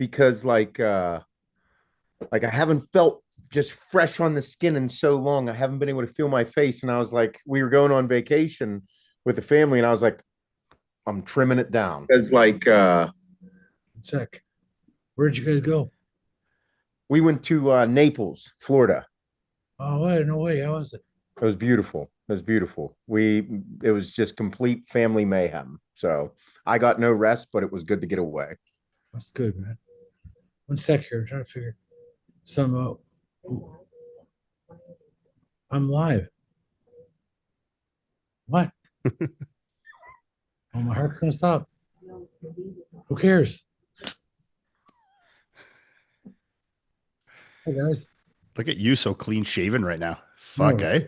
because like I haven't felt just fresh on the skin in so long. I haven't been able to feel my face. And I was like, we were going on vacation with the family, and I was like, I'm trimming it down. Because Sick. Where'd you guys go? we went to Naples, Florida. Oh, wait, no way. How was it? It was beautiful. It was beautiful. It was just complete family mayhem. So I got no rest, but it was good to get away. That's good, man. One sec here. I'm trying to figure some out. I'm live. What? Oh, my heart's gonna stop. Who cares? Hey guys. Look at you, so clean shaven right now. No, Fuck, eh?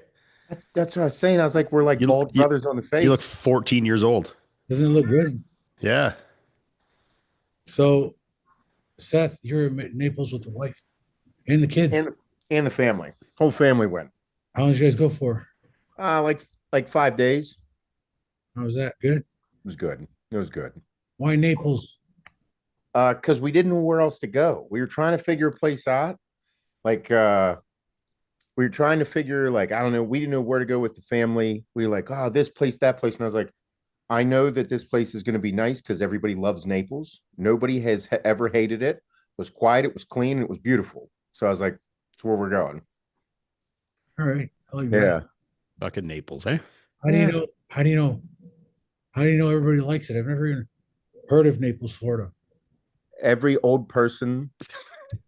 That's what I was saying. I was like, we're like You bald you, brothers on the you look face. 14 years old. doesn't it look good? Yeah. So, Seth, you're in Naples with the wife and the kids. And the family. Whole family went. How long did you guys go for? Like 5 days. How was that? Good. It was good. It was good. Why Naples? Because we didn't know where else to go. We were trying to figure a place out. Like we were trying to figure, like, I don't know, we didn't know where to go with the family. We were like, oh, this place, that place. And I was like, I know that this place is going to be nice because everybody loves Naples. Nobody has ever hated it. It was quiet, it was clean, it was beautiful. So I was like, that's where we're going. All right. I like that. Yeah. Fucking Naples, eh? How do you know? How do you know? How do you know everybody likes it? I've never even heard of Naples, Florida. Every old person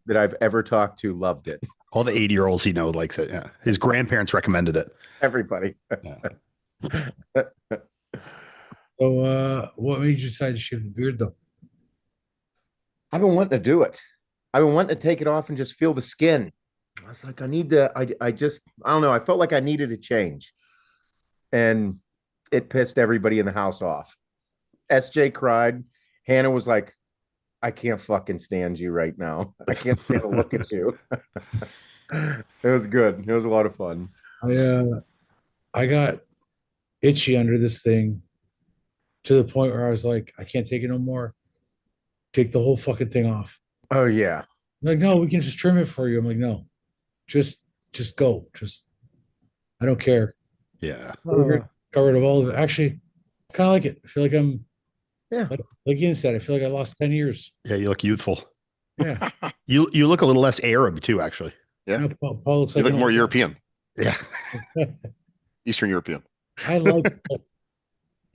that I've ever talked to loved it. All the 80-year-olds he knows likes it. Yeah. His grandparents recommended it. Everybody. Yeah. So, what made you decide to shave the beard, though? I've been wanting to do it. I've been wanting to take it off and just feel the skin. I was like, I need to, I just, I don't know. I felt like I needed a change. And it pissed everybody in the house off. SJ cried. Hannah was like, I can't fucking stand you right now. I can't stand to look at you. It was good. It was a lot of fun. I got itchy under this thing to the point where I was like, I can't take it no more. Take the whole fucking thing off. Oh yeah. Like, no, we can just trim it for you. I'm like, no, just go. I don't care. Yeah. Got rid of all of it. Actually, kind of like it. I feel like I'm, Yeah. like Ian said, I feel like I lost 10 years. Yeah, you look youthful. Yeah. You look a little less Arab too, actually. Yeah. Now, Paul looks You like look more European, Yeah. Eastern European. I like,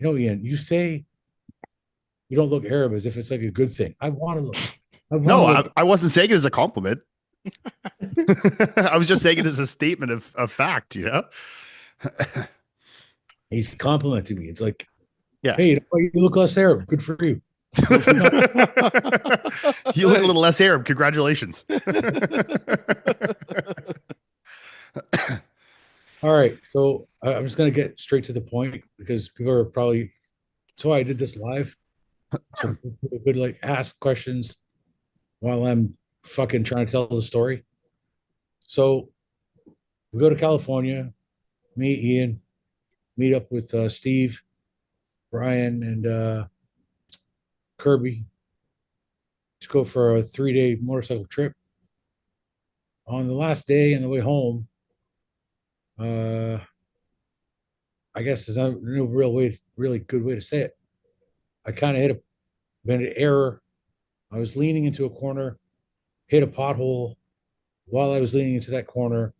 Ian, you say you don't look Arab as if it's like a good thing. I want to look. No, I wasn't saying it as a compliment. I was just saying it as a statement of fact, you know? He's complimenting me. It's like, Yeah. hey, you look less Arab. Good for you. You look a little less Arab. Congratulations. All right. So I'm just going to get straight to the point because people are probably, that's why I did this live. So people could like ask questions while I'm fucking trying to tell the story. So we go to California, me, Ian, meet up with Steve, Brian, and Kirby to go for a 3-day motorcycle trip. On the last day on the way home, I guess there's no really good way to say it. I kind of been an error. I was leaning into a corner, hit a pothole. While I was leaning into that corner,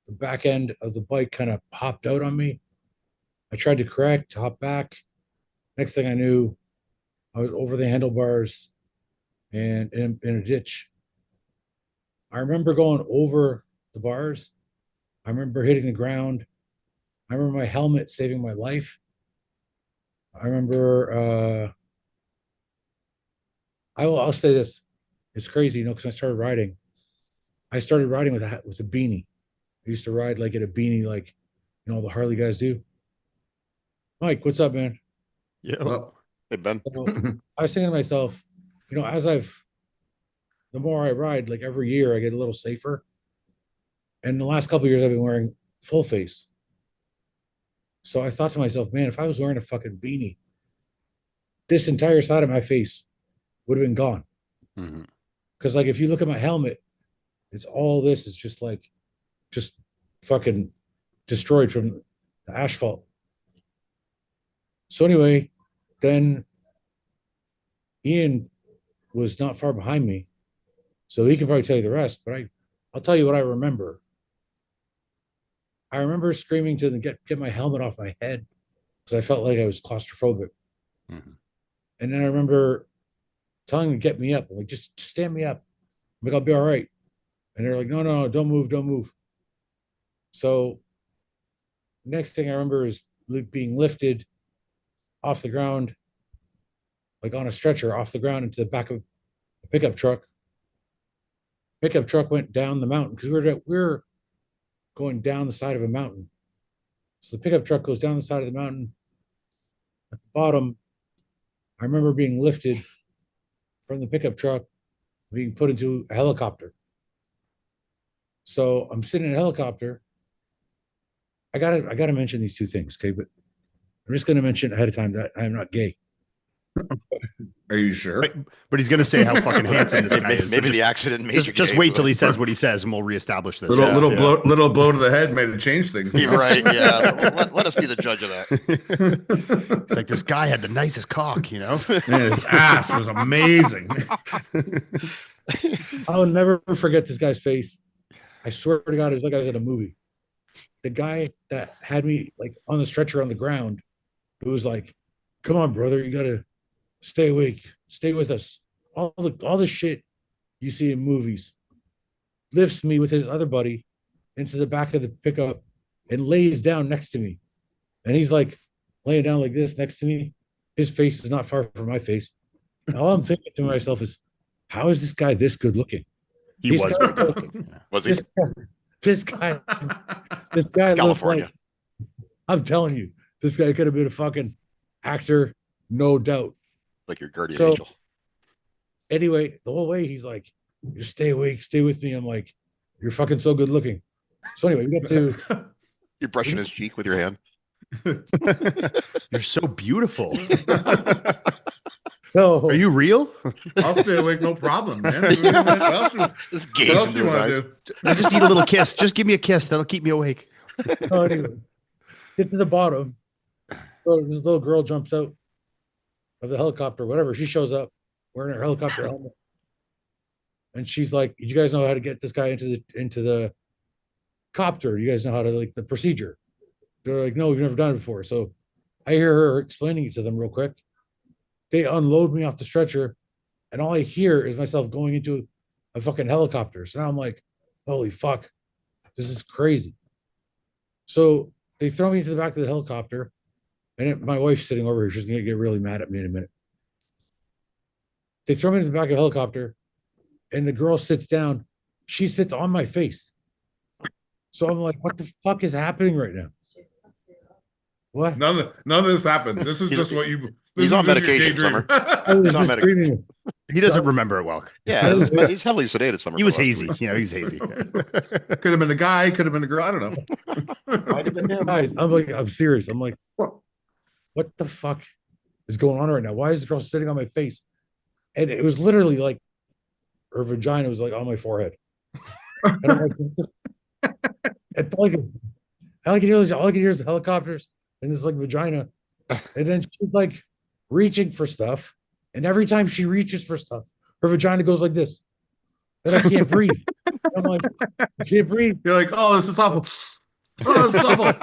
the back end of the bike kind of popped out on me. I tried to correct, hop back. Next thing I knew, I was over the handlebars and in a ditch. I remember going over the bars. I remember hitting the ground. I remember my helmet saving my life. I remember, I'll say this. It's crazy, because I started riding. I started riding with a beanie. I used to ride like in a beanie, like, the Harley guys do. Mike, what's up, man? Yeah. Well, Hey, Ben. So, I was thinking to myself, the more I ride, like every year I get a little safer. And the last couple of years I've been wearing full face. So I thought to myself, man, if I was wearing a fucking beanie, this entire side of my face would have been gone. Mhm. Because like if you look at my helmet, it's all this is just like just fucking destroyed from the asphalt. So anyway, then Iain was not far behind me, so he can probably tell you the rest. But I'll tell you what I remember. I remember screaming to them, get my helmet off my head because I felt like I was claustrophobic. Mhm. And then I remember telling them to get me up. I'm like, just stand me up. I'm like, I'll be all right. And they're like, no, don't move, don't move. So next thing I remember is being lifted off the ground, like on a stretcher off the ground into the back of a pickup truck. Pickup truck went down the mountain because we were going down the side of a mountain. So the pickup truck goes down the side of the mountain. At the bottom, I remember being lifted from the pickup truck, being put into a helicopter. So I'm sitting in a helicopter. I gotta mention these two things, okay? But I'm just gonna mention ahead of time that I'm not gay. Are you sure? But he's gonna say how fucking handsome this guy Maybe, is. So maybe just, the accident made you just gay, wait till but- he says what he says, and we'll reestablish this. Little Yeah, little yeah. blow little blow to the head made it change things. You're right. Yeah. Let us be the judge of that. It's like this guy had the nicest cock, you know. Man, his ass was amazing. I'll never forget this guy's face. I swear to God, it was like I was in a movie. The guy that had me like on the stretcher on the ground, who was like, "Come on, brother, you gotta stay awake, stay with us." All the shit you see in movies, lifts me with his other buddy into the back of the pickup and lays down next to me. And he's like laying down like this next to me. His face is not far from my face. And all I'm thinking to myself is, how is this guy this good looking? He He's was got- very good looking. Yeah. Was he? This guy, this guy looked California. like, I'm telling you, this guy could have been a fucking actor, no doubt. Like your guardian So- angel. Anyway, the whole way he's like, "Just stay awake, stay with me." I'm like, "You're fucking so good looking." So anyway, we get to You're brushing his cheek with your hand. You're so beautiful. no. Are you real? I'll stay awake, no problem, man. What else, This what gaze else into you his want eyes. to do? I just need a little kiss. Just give me a kiss. That'll keep me awake. So anyway, get to the bottom. So this little girl jumps out of the helicopter, whatever. She shows up wearing her helicopter helmet, and she's like, "You guys know how to get this guy into the copter? You guys know how to like the procedure?" They're like, "No, we've never done it before." So I hear her explaining it to them real quick. They unload me off the stretcher, and all I hear is myself going into a fucking helicopter. So now I'm like, "Holy fuck, this is crazy." So they throw me into the back of the helicopter, and my wife's sitting over here. She's gonna get really mad at me in a minute. They throw me into the back of the helicopter, and the girl sits down. She sits on my face. So I'm like, what the fuck is happening right now? What? None of this happened. This is He's- just what you. he's this on is just your medication, daydream. I was He's on just medic- screaming. He doesn't remember it well. Yeah, he's heavily sedated. Summer. He was for the last hazy. 2 weeks. You know, he was hazy. Could have been a guy, could have been a girl. I don't know. Might have been him. Guys, I'm like, I'm serious. I'm like, what the fuck is going on right now? Why is this girl sitting on my face? And it was literally like her vagina was like on my forehead. And I'm like, it's like all I can hear is the helicopters and this like vagina. And then she's like reaching for stuff. And every time she reaches for stuff, her vagina goes like this. And I can't breathe. I'm like, I can't breathe. You're like, oh, this is awful. Oh, this is awful.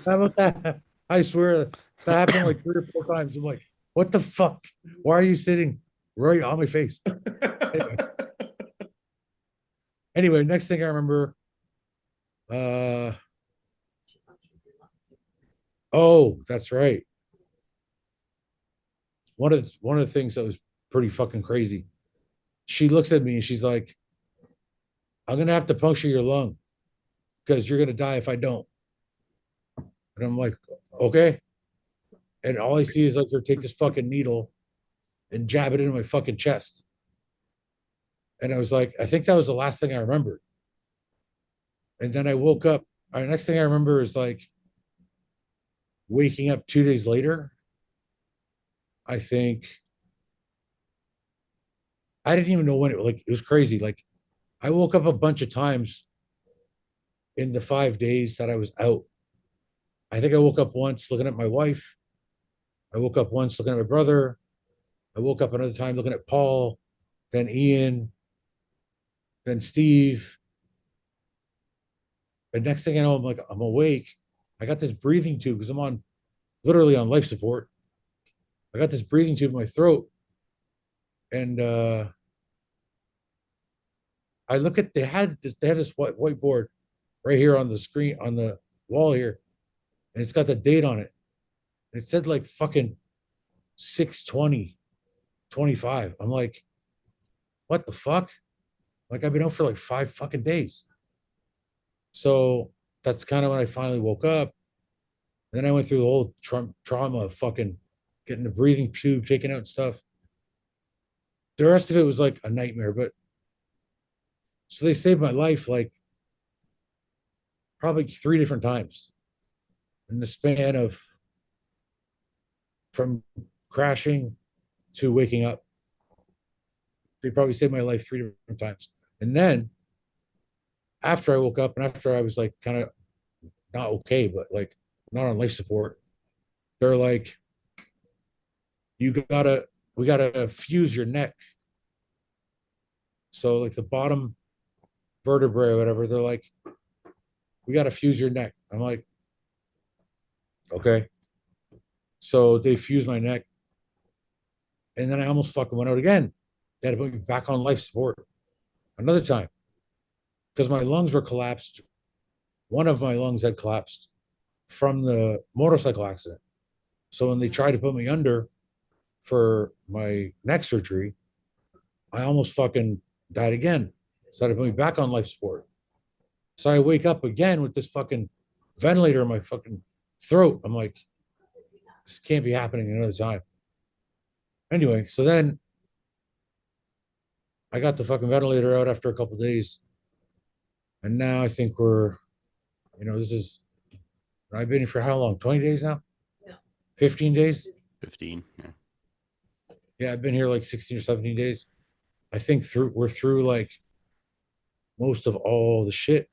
How about that? I swear that happened like 3 or 4 times. I'm like, what the fuck? Why are you sitting right on my face? Anyway, next thing I remember, oh, that's right. One of the things that was pretty fucking crazy. She looks at me and she's like, "I'm gonna have to puncture your lung because you're gonna die if I don't." And I'm like, "Okay." And all I see is like her take this fucking needle and jab it into my fucking chest. And I was like, I think that was the last thing I remembered. And then I woke up. Our next thing I remember is like waking up 2 days later. I think I didn't even know when it was crazy. Like I woke up a bunch of times in the 5 days that I was out. I think I woke up once looking at my wife. I woke up once looking at my brother. I woke up another time looking at Paul, then Ian, then Steve. And next thing I know, I'm awake. I got this breathing tube because I'm literally on life support. I got this breathing tube in my throat. And I look at they had this whiteboard right here on the screen on the wall here, and it's got the date on it. And it said like fucking 6/20/25. I'm like, what the fuck? Like I've been out for like 5 fucking days. So that's kind of when I finally woke up. And then I went through the whole trauma of fucking getting the breathing tube taken out and stuff. The rest of it was like a nightmare, but so they saved my life like probably 3 different times in the span of from crashing to waking up. They probably saved my life 3 different times. And then after I woke up and after I was like kind of not okay, but like not on life support, they're like, we gotta fuse your neck. So like the bottom vertebrae or whatever, they're like, we gotta fuse your neck. I'm like, okay. So they fused my neck. And then I almost fucking went out again. They had to put me back on life support another time because my lungs were collapsed. One of my lungs had collapsed from the motorcycle accident. So when they tried to put me under for my neck surgery, I almost fucking died again. So they had to put me back on life support. So I wake up again with this fucking ventilator in my fucking throat. I'm like, this can't be happening another time. Anyway, so then I got the fucking ventilator out after a couple of days. And now I think this is, I've been here for how long? 20 days now? Yeah. 15 days? 15. Yeah. Yeah, I've been here like 16 or 17 days. I think we're through like most of all the shit.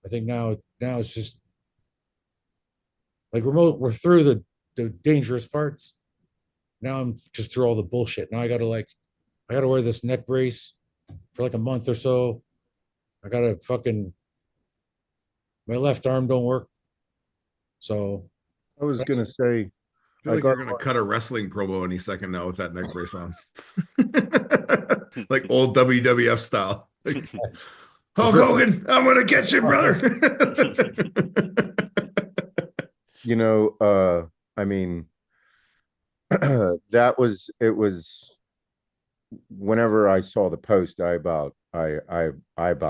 I think now it's just like we're through the dangerous parts. Now I'm just through all the bullshit. Now I gotta wear this neck brace for like a month or so. I gotta my left arm don't work. So I was gonna say, I feel like you're gonna cut a wrestling promo any second now with that neck brace on. Like old WWF style. Like, Hulk Hogan, I'm gonna get you, brother. I mean, it was whenever I saw the post, I about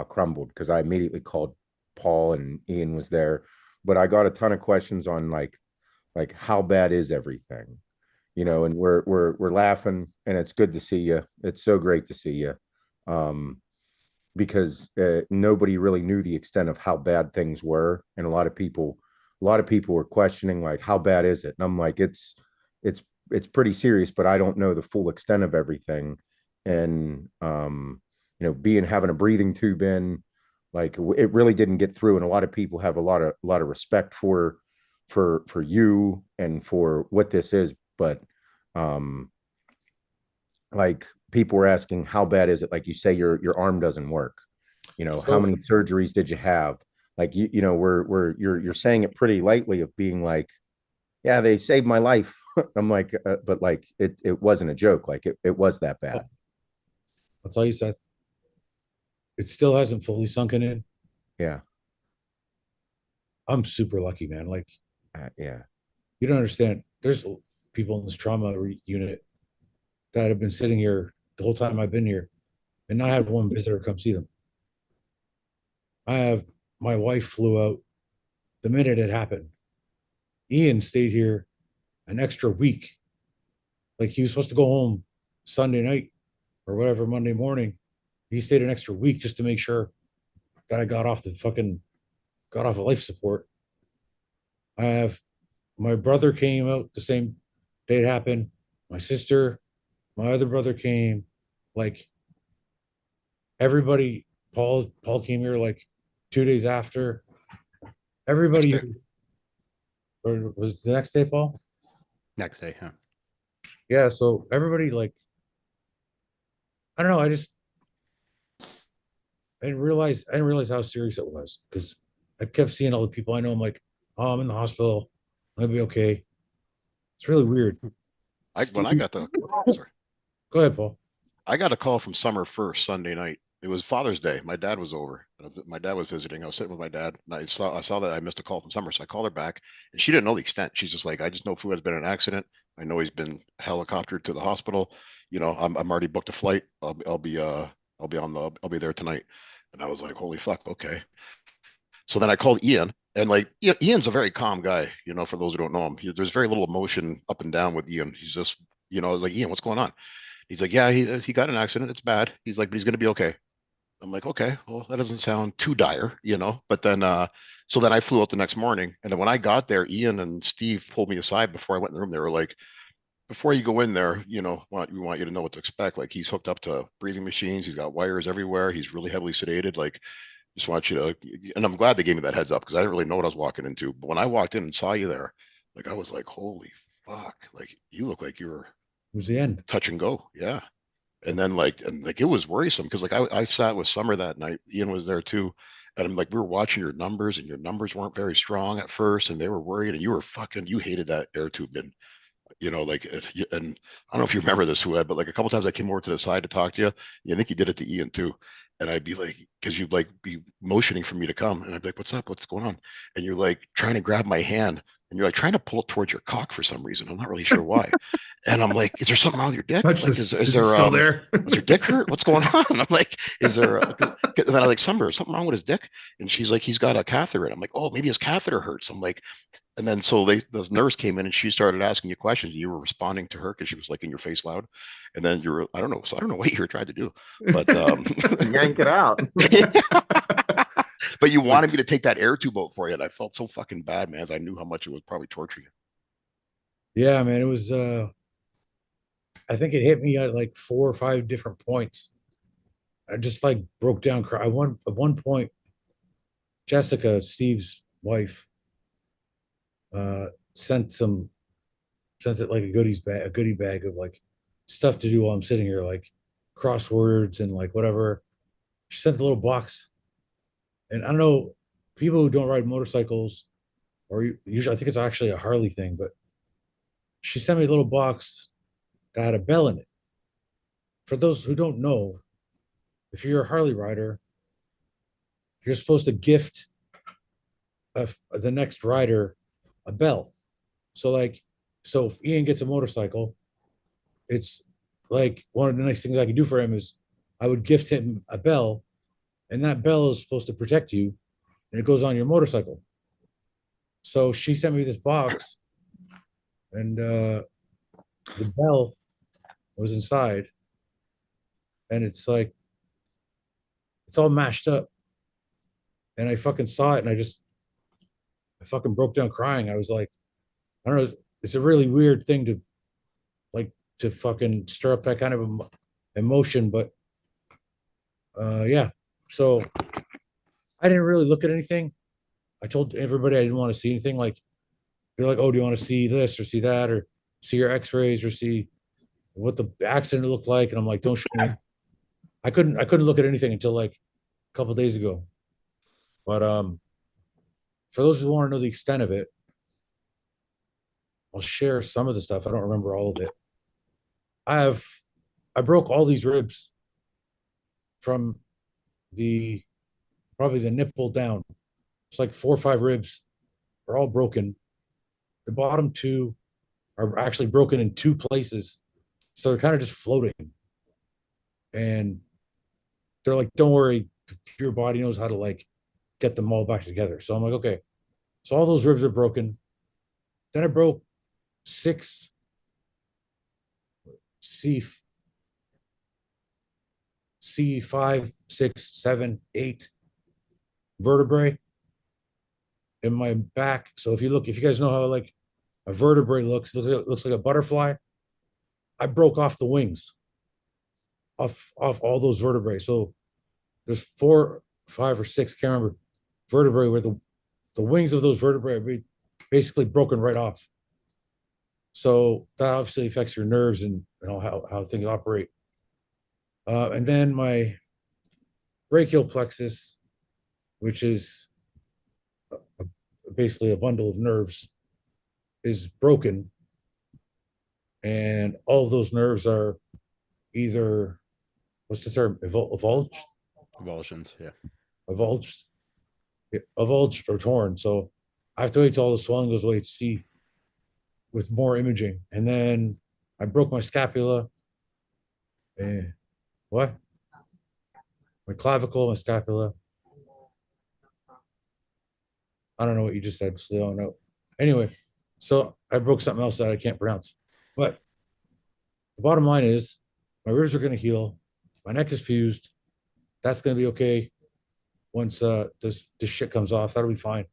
crumbled because I immediately called Paul and Ian was there, but I got a ton of questions on like how bad is everything, and we're laughing and it's good to see you. It's so great to see you. Because nobody really knew the extent of how bad things were, and a lot of people were questioning like how bad is it, and I'm like it's pretty serious, but I don't know the full extent of everything. And having a breathing tube in, like it really didn't get through, and a lot of people have a lot of respect for you and for what this is, but like people were asking how bad is it, like you say your arm doesn't work, how many surgeries did you have, like you're saying it pretty lightly of being like, yeah, they saved my life. I'm like, but like it wasn't a joke, like it was that bad. I'll tell you, Seth, it still hasn't fully sunken in. Yeah. I'm super lucky, man. Like Yeah, you don't understand. There's people in this trauma unit that have been sitting here the whole time I've been here and not had one visitor come see them. My wife flew out the minute it happened. Ian stayed here an extra week. Like he was supposed to go home Sunday night or whatever, Monday morning. He stayed an extra week just to make sure that I got off of life support. My brother came out the same day it happened, my sister, my other brother came, like everybody, Paul came here like 2 days after. Everybody, Next day. or was it the next day, Paul? Next day, huh? Yeah, so everybody, like, I don't know, I didn't realize how serious it was, because I kept seeing all the people I know. I'm like, oh, I'm in the hospital. I'm gonna be okay. It's really weird. When I Steve, got the sorry, go ahead, Paul. I got a call from Summer first Sunday night. It was Father's Day. My dad was over. My dad was visiting. I was sitting with my dad, and I saw that I missed a call from Summer, so I called her back, and she didn't know the extent. She's just like, I just know Fuad's been in an accident. I know he's been helicoptered to the hospital. I'm already booked a flight. I'll be there tonight. And I was like, holy fuck, okay. So then I called Ian, and like, Ian's a very calm guy. For those who don't know him, there's very little emotion up and down with Ian. He's just, like, Ian, what's going on? He's like, yeah, he got in an accident. It's bad. He's like, but he's gonna be okay. I'm like, okay, well, that doesn't sound too dire. But then, so then I flew out the next morning, and then when I got there, Ian and Steve pulled me aside before I went in the room. They were like, before you go in there, we want you to know what to expect. Like, he's hooked up to breathing machines. He's got wires everywhere. He's really heavily sedated. Like, just want you to, and I'm glad they gave me that heads up, because I didn't really know what I was walking into. But when I walked in and saw you there, like, I was like, holy fuck, like, you look like you were It was the end. touch and go. Yeah. And it was worrisome, because like I sat with Summer that night. Ian was there too. And I'm like, we were watching your numbers, and your numbers weren't very strong at first, and they were worried, and you hated that air tube. And like, and I don't know if you remember this, Fuad, but like a couple times I came over to the side to talk to you. I think you did it to Ian too. And I'd be like, because you'd like be motioning for me to come, and I'd be like, what's up? What's going on? And you're like trying to grab my hand, and you're like trying to pull it towards your cock for some reason. I'm not really sure why. And I'm like, is there something wrong with your dick? Touch Like, this. is Is it there still there? was your dick hurt? What's going on? I'm like, is there? And then I like, Summer, something wrong with his dick? And she's like, he's got a catheter in. I'm like, oh, maybe his catheter hurts. I'm like, and then so the nurse came in, and she started asking you questions. You were responding to her because she was like in your face loud. And then I don't know. So I don't know what you were trying to do, but Yank it out. but you wanted me to take that air tube out for you, and I felt so fucking bad, man, as I knew how much it was probably torturing you. Yeah, man, it was. I think it hit me at like 4 or 5 different points. I just like broke down. At one point, Jessica, Steve's wife, uh, sent it like a goodie bag of like stuff to do while I'm sitting here, like crosswords and like whatever. She sent a little box, and I don't know, people who don't ride motorcycles, or usually I think it's actually a Harley thing, but she sent me a little box that had a bell in it. For those who don't know, if you're a Harley rider, you're supposed to gift the next rider a bell. So like, so if Ian gets a motorcycle, it's like one of the nice things I could do for him is I would gift him a bell, and that bell is supposed to protect you, and it goes on your motorcycle. So she sent me this box, and the bell was inside, and it's like it's all mashed up. And I fucking saw it, and I fucking broke down crying. I was like, I don't know, it's a really weird thing to like to fucking stir up that kind of emotion, but yeah. So I didn't really look at anything. I told everybody I didn't want to see anything. Like, they're like, oh, do you want to see this or see that, or see your x-rays, or see what the accident looked like? And I'm like, don't show me. I couldn't look at anything until like a couple of days ago. But for those who want to know the extent of it, I'll share some of the stuff. I don't remember all of it. I broke all these ribs from the probably the nipple down. It's like 4 or 5 ribs are all broken. The bottom two are actually broken in 2 places. So they're kind of just floating. And they're like, don't worry, your body knows how to like get them all back together. So I'm like, okay. So all those ribs are broken. Then I broke 6 C5, 6, 7, 8 vertebrae in my back. So if you guys know how like a vertebrae looks like a butterfly. I broke off the wings off all those vertebrae. So there's 4, 5, or 6, can't remember, vertebrae where the wings of those vertebrae are basically broken right off. So that obviously affects your nerves and how things operate. And then my brachial plexus, which is basically a bundle of nerves, is broken. And all of those nerves are either, what's the term, avulged? Avulsions, yeah. Avulged or torn. So I have to wait till all the swelling goes away to see with more imaging. And then I broke my scapula. What? My clavicle, my scapula. I don't know what you just said, so I don't know. Anyway, so I broke something else that I can't pronounce. But the bottom line is my ribs are going to heal. My neck is fused. That's going to be okay once this shit comes off. That'll be fine.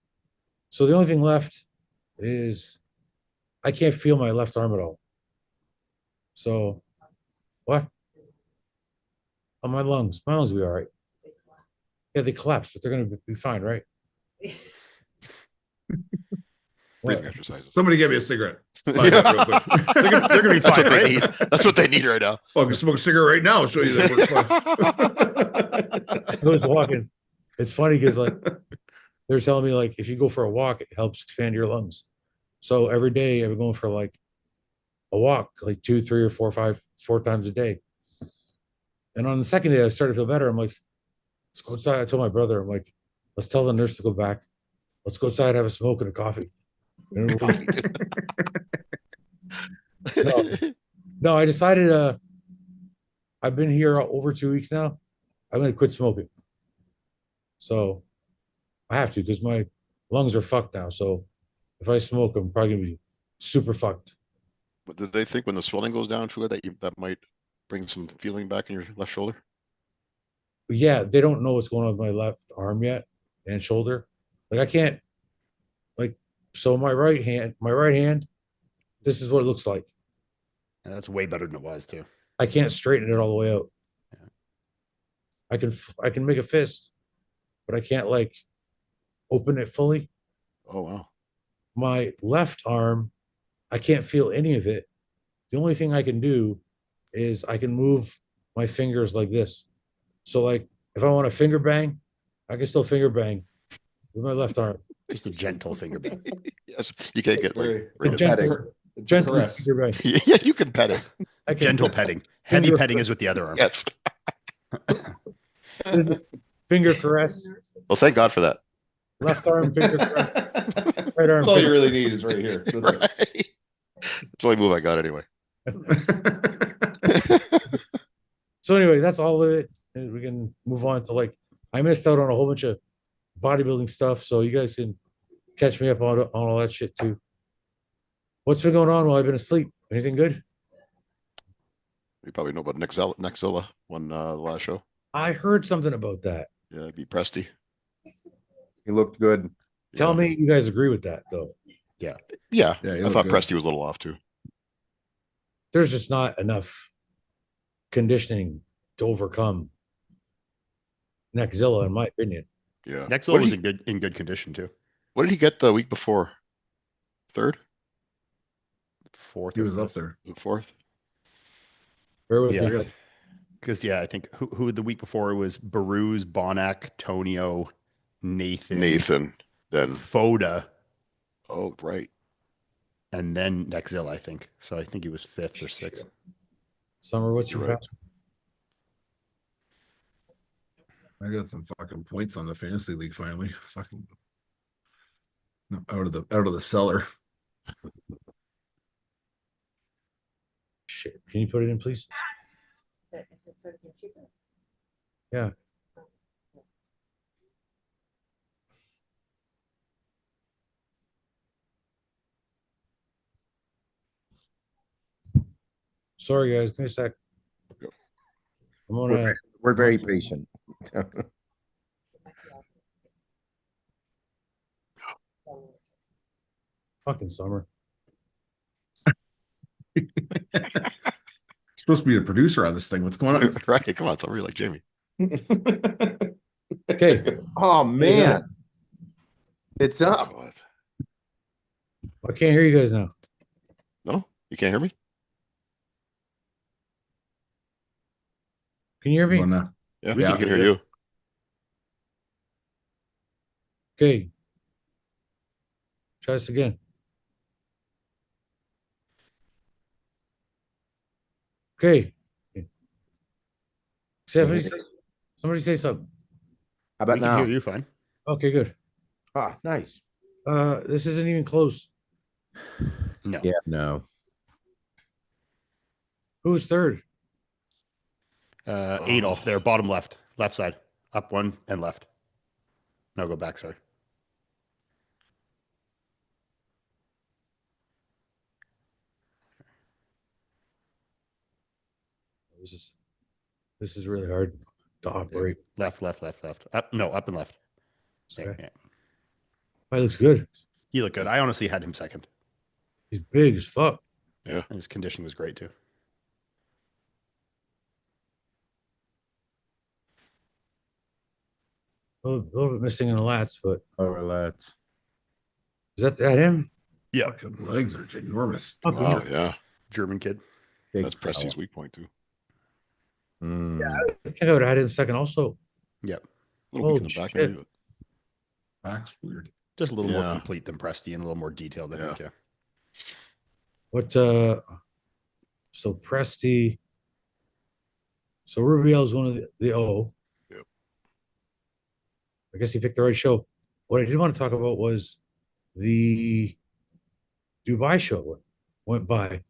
So the only thing left is I can't feel my left arm at all. So what? On my lungs. My lungs will be all right. Yeah, they collapsed, but they're going to be fine, right? Breathing exercises. Somebody get me a cigarette. Find out real quick. They're gonna be That's fine, what they right? need. That's what they need right now. Oh, I can smoke a cigarette right now. I'll show you that works fine. I was walking. It's funny because like they're telling me like if you go for a walk, it helps expand your lungs. So every day I've been going for like a walk, like 2, 3, or 4, 5, 4 times a day. And on the second day, I started to feel better. I'm like, let's go outside. I told my brother, I'm like, let's tell the nurse to go back. Let's go outside, have a smoke and a coffee. And no, I decided I've been here over 2 weeks now. I'm gonna quit smoking. So I have to because my lungs are fucked now. So if I smoke, I'm probably gonna be super fucked. But did they think when the swelling goes down to it that might bring some feeling back in your left shoulder? But yeah, they don't know what's going on with my left arm yet and shoulder. Like I can't, like, so my right hand, this is what it looks like. Yeah, that's way better than it was too. I can't straighten it all the way out. Yeah. I can make a fist, but I can't like open it fully. Oh wow. My left arm, I can't feel any of it. The only thing I can do is I can move my fingers like this. So like if I want to finger bang, I can still finger bang with my left arm. Just a gentle finger bang. Yes, you can't get like Very- really Gentle, It's a gentle caress. finger bang. Yeah, you can pet it. I can Gentle petting. Heavy petting is with the other arm. Yes. finger caress, Well, thank God for that. left arm finger caress, right arm That's all you finger. really need is right here. That's it. Right. That's the only move I got anyway. So anyway, that's all of it. And we can move on to like I missed out on a whole bunch of bodybuilding stuff, so you guys can catch me up on all that shit too. What's been going on while I've been asleep? Anything good? You probably know about Nexzilla won the last show. I heard something about that. Yeah, beat Presty. He looked good. Tell Yeah. me you guys agree with that though. Yeah, Yeah, he I looked thought good. Presty was a little off too. There's just not enough conditioning to overcome Nexzilla, in my opinion. Yeah. Nexel What was did in good condition too. What did he get the week before? Third? Fourth He or was up fifth. there. Fourth? Bear with Yeah. me. Because I think who the week before it was Baruz, Bonac, Tonio, Nathan. Then Foda, oh right. and then Nexil, I think. So I think he was fifth or sixth. Summer, what's your You're right. best? I got some fucking points on the fantasy league finally. Fucking out of the cellar. Shit. Can you put it in, please? Yeah. Sorry, guys. Give me a sec. I'm gonna. We're very patient. Fucking Summer. Supposed to be the producer on this thing. What's going on? Right. Come on, somebody like Jamie. Okay. Oh man, it's up. God. I can't hear you guys now. No, you can't hear me? Can you hear me? Going now. Yeah, Yeah. I can hear you. Okay. Try this again. Okay. Somebody say something. How about We can now? hear you fine. Okay, good. Ah, nice. This isn't even close. No. Yeah, no. Who's third? Adolf there, bottom left side, up one and left. No, go back. Sorry. This is really hard to operate. Left. Up, no, up and left. Okay. Yeah. Oh, he looks good. He looked good. I honestly had him second. He's big as fuck. Yeah. And his conditioning was great too. A little bit missing in the lats, but Let's. is that him? Yeah. Fucking legs are ginormous. Okay. Wow, yeah. German kid. Big That's Presti's weak point too. Mm. I think I would have had him second also. Yep. A little weak in Oh, the back. shit. Maybe, but Back's weird. Just a little more Yeah. complete than Presti and a little more detailed, I think. Yeah. What so Presti. So Rubiel is one of the O. Yep. I guess he picked the right show. What I did want to talk about was the Dubai show went by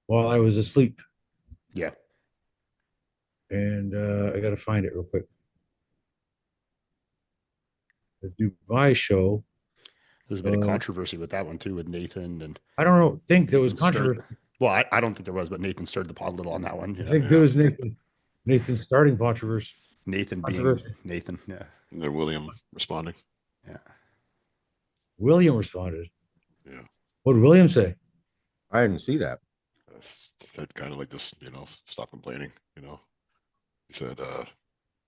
while I was asleep. Yeah. And I gotta find it real quick. The Dubai show. There's a bit of controversy with that one too, with Nathan and I don't think there was Nathan stirred- controversy. Well, I don't think there was, but Nathan stirred the pot a little on that one. I think there was Nathan starting controversy. Nathan being Controversy. Nathan. Yeah. and then William responding. Yeah. William responded. Yeah. What did William say? I didn't see that. Said kind of like this, stop complaining, He said,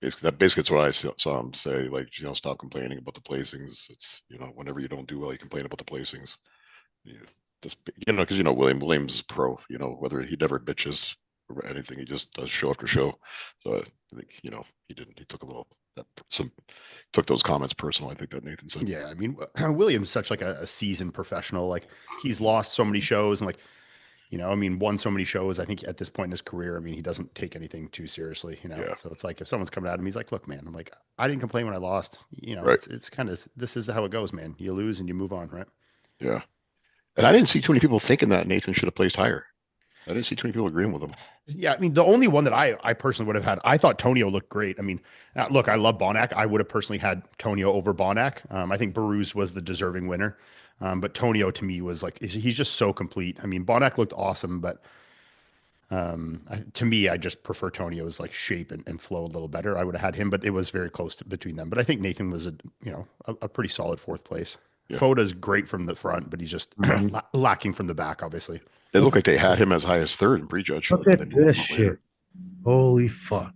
basically that's what I saw him say, like, stop complaining about the placings. It's, whenever you don't do well, you complain about the placings. You just, because, Williams is pro, whether he never bitches or anything, he just does show after show. So I think, he took a little, took those comments personal. I think that Nathan said. Yeah. I mean, William's such like a seasoned professional. Like he's lost so many shows and like, won so many shows. I think at this point in his career, he doesn't take anything too seriously, Yeah. So it's like if someone's coming at him, he's like, look, man, I'm like, I didn't complain when I lost. Right. It's kind of, this is how it goes, man. You lose and you move on, right? Yeah. And I didn't see too many people thinking that Nathan should have placed higher. I didn't see too many people agreeing with him. Yeah, the only one that I personally would have had, I thought Tonio looked great. Look, I love Bonac. I would have personally had Tonio over Bonac. I think Baruz was the deserving winner. But Tonio to me was like, he's just so complete. Bonac looked awesome, but to me, I just prefer Tonio's like shape and flow a little better. I would have had him, but it was very close between them. But I think Nathan was a pretty solid fourth place. Yeah. FOUAD'S great from the front, but he's just lacking from the back, obviously. It looked like they had him as high as third in prejudge. Look They at moved this him later. shit. Holy fuck.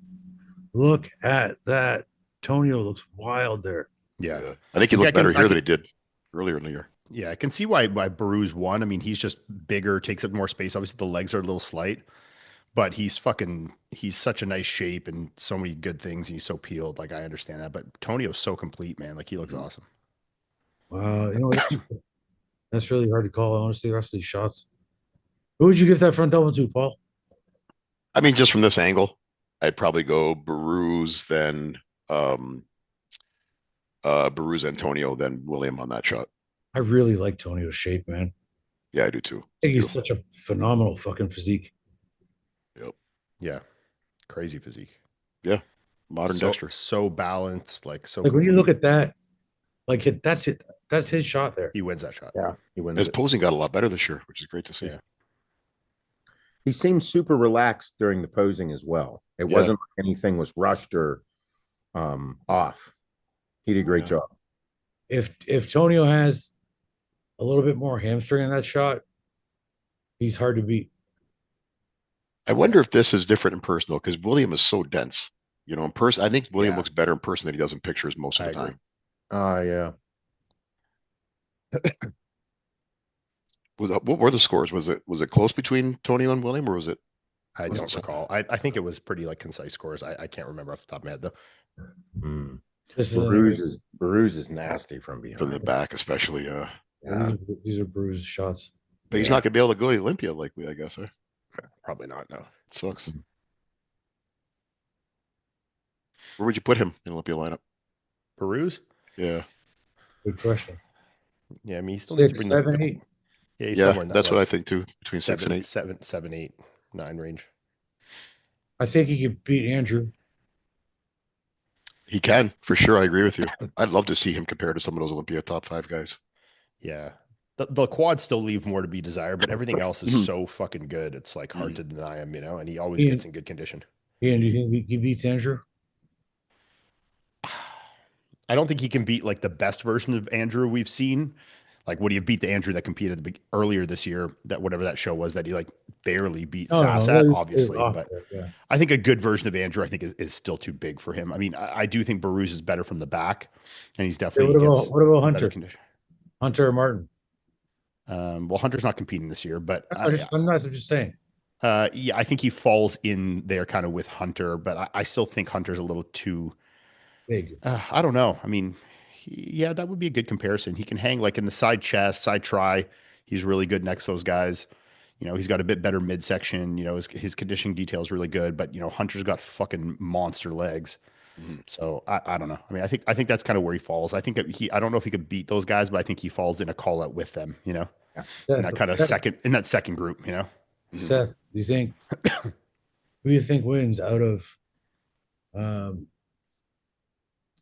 Look at that. Tonio looks wild there. Yeah. Yeah. I think he Yeah, looked better I here can- than he did earlier in the year. Yeah, I can see why Baruz won. He's just bigger, takes up more space. Obviously, the legs are a little slight, but he's such a nice shape and so many good things. He's so peeled. Like I understand that, but Tonio's so complete, man. Like he looks awesome. That's really hard to call. I want to see the rest of these shots. Who would you give that front double to, Paul? Just from this angle, I'd probably go Baruz, then Baruz, Antonio, then William on that shot. I really like Tonio's shape, man. Yeah, I do too. I think he's Beautiful. such a phenomenal fucking physique. Yeah, crazy physique. Modern so, Dexter. so balanced, like so. Like when you complete. look at that, like that's it. That's his shot there. He wins that shot. Yeah, he wins. His It. posing got a lot better this year, which is great to see. Yeah. He seemed super relaxed during the posing as well. It Yeah. wasn't like anything was rushed or off. He did a great Yeah. job. If Tonio has a little bit more hamstring in that shot, he's hard to beat. I wonder if this is different in person though, because William is so dense. You know, in person, I think William Yeah. looks better in person than he does in pictures most of I the agree. time. Yeah. What were the scores? Was it close between Tony and William, or was it? I was don't it recall. I think it was pretty like concise scores. I can't remember off the top of my head though. Mm. This is Baruz is nasty from from the behind. back, especially? Yeah. these are bruised shots. But he's Yeah. not gonna be able to go to Olympia, likely. I guess. Probably not. No. It sucks. Where would you put him in Olympia lineup? Peruse? Yeah, Good question. Yeah, I mean, he still needs to 6, bring 7, 8. Yeah, he's yeah, somewhere in that that's what I like think too. Between 6 and 8. 7, 8, 9 range. I think he could beat Andrew. He can for sure. I agree with you. I'd love to see him compared to some of those Olympia top 5 guys. Yeah. The quads still leave more to be desired, but everything else is Mhm. so fucking good. It's like hard to deny him, you know, and he always Ian- gets in good condition. Ian, do you think he beats Andrew? I don't think he can beat like the best version of Andrew we've seen. Like, would he have beat the Andrew that competed earlier this year? That whatever that show was that he like barely beat Sass at, obviously. But yeah. I think a good version of Andrew, I think, is still too big for him. I mean, I do think Baruz is better from the back, and he's definitely what gets about better Hunter? condition. Hunter or Martin? Well, Hunter's not competing this year, but I'm just saying. yeah, I think he falls in there kind of with Hunter, but I still think Hunter's a little too. Big. I don't know. I mean, yeah, that would be a good comparison. He can hang like in the side chest, side try. He's really good next to those guys. You know, he's got a bit better midsection. You know, his conditioning detail is really good, but you know, Hunter's got fucking monster legs. Mhm. So I don't know. I mean, I think that's kind of where he falls. I think that I don't know if he could beat those guys, but I think he falls in a call out with them. You know, in that kind of second group. You know, Seth, do you think who do you think wins out of who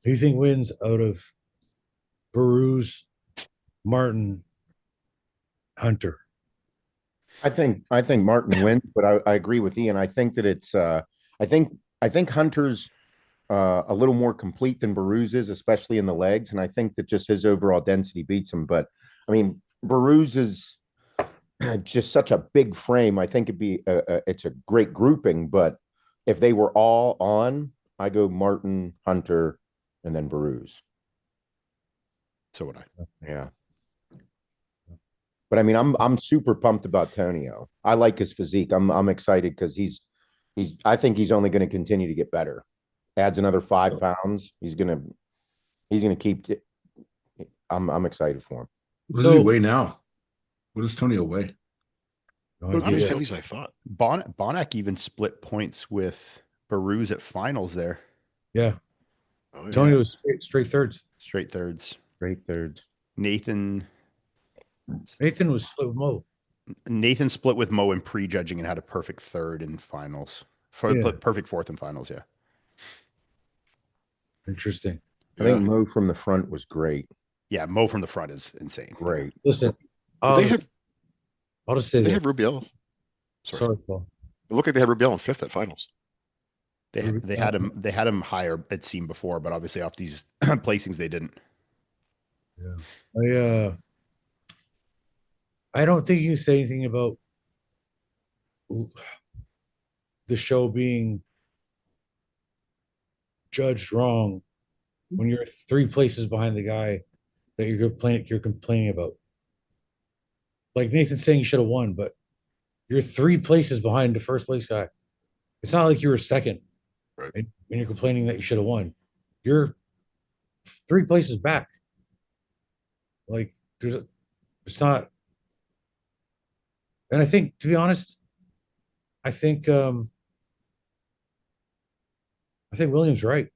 do you think wins out of Baruz, Martin, Hunter? I think Martin wins, but I agree with Ian. I think that it's I think Hunter's a little more complete than Baruz is, especially in the legs, and I think that just his overall density beats him. But I mean, Baruz is just such a big frame. I think it's a great grouping, but if they were all on, I go Martin, Hunter, and then Baruz. so would I. Yeah. But I mean, I'm super pumped about Tonio. I like his physique. I'm excited because I think he's only going to continue to get better. Adds another 5 pounds. He's gonna keep it. I'm excited for him. What does he weigh now? What does Tonio weigh? No Not as idea. heavy as I thought. Bonac even split points with Baruz at finals there. Yeah. Oh, Tony yeah. was straight thirds. Straight thirds. Great thirds. Nathan was split with Mo. Nathan split with Mo in prejudging and had a perfect third in finals. Perfect fourth in finals, yeah. Interesting. I think Mo from the front was great. Yeah, Mo from the front is insane. Great. Listen, Did I'll they have just say did they that. have Rubiel? Sorry, Paul. It looked like they had Rubiel in 5th at finals. They had him higher, it seemed before, but obviously off these placings they didn't. Yeah. I don't think you can say anything about the show being judged wrong when you're 3 places behind the guy that you're complaining about. Like Nathan's saying you should have won, but you're 3 places behind the first place guy. It's not like you were second, Right. and you're complaining that you should have won. You're 3 places back. Like it's not. And I think, to be honest, I think William's right.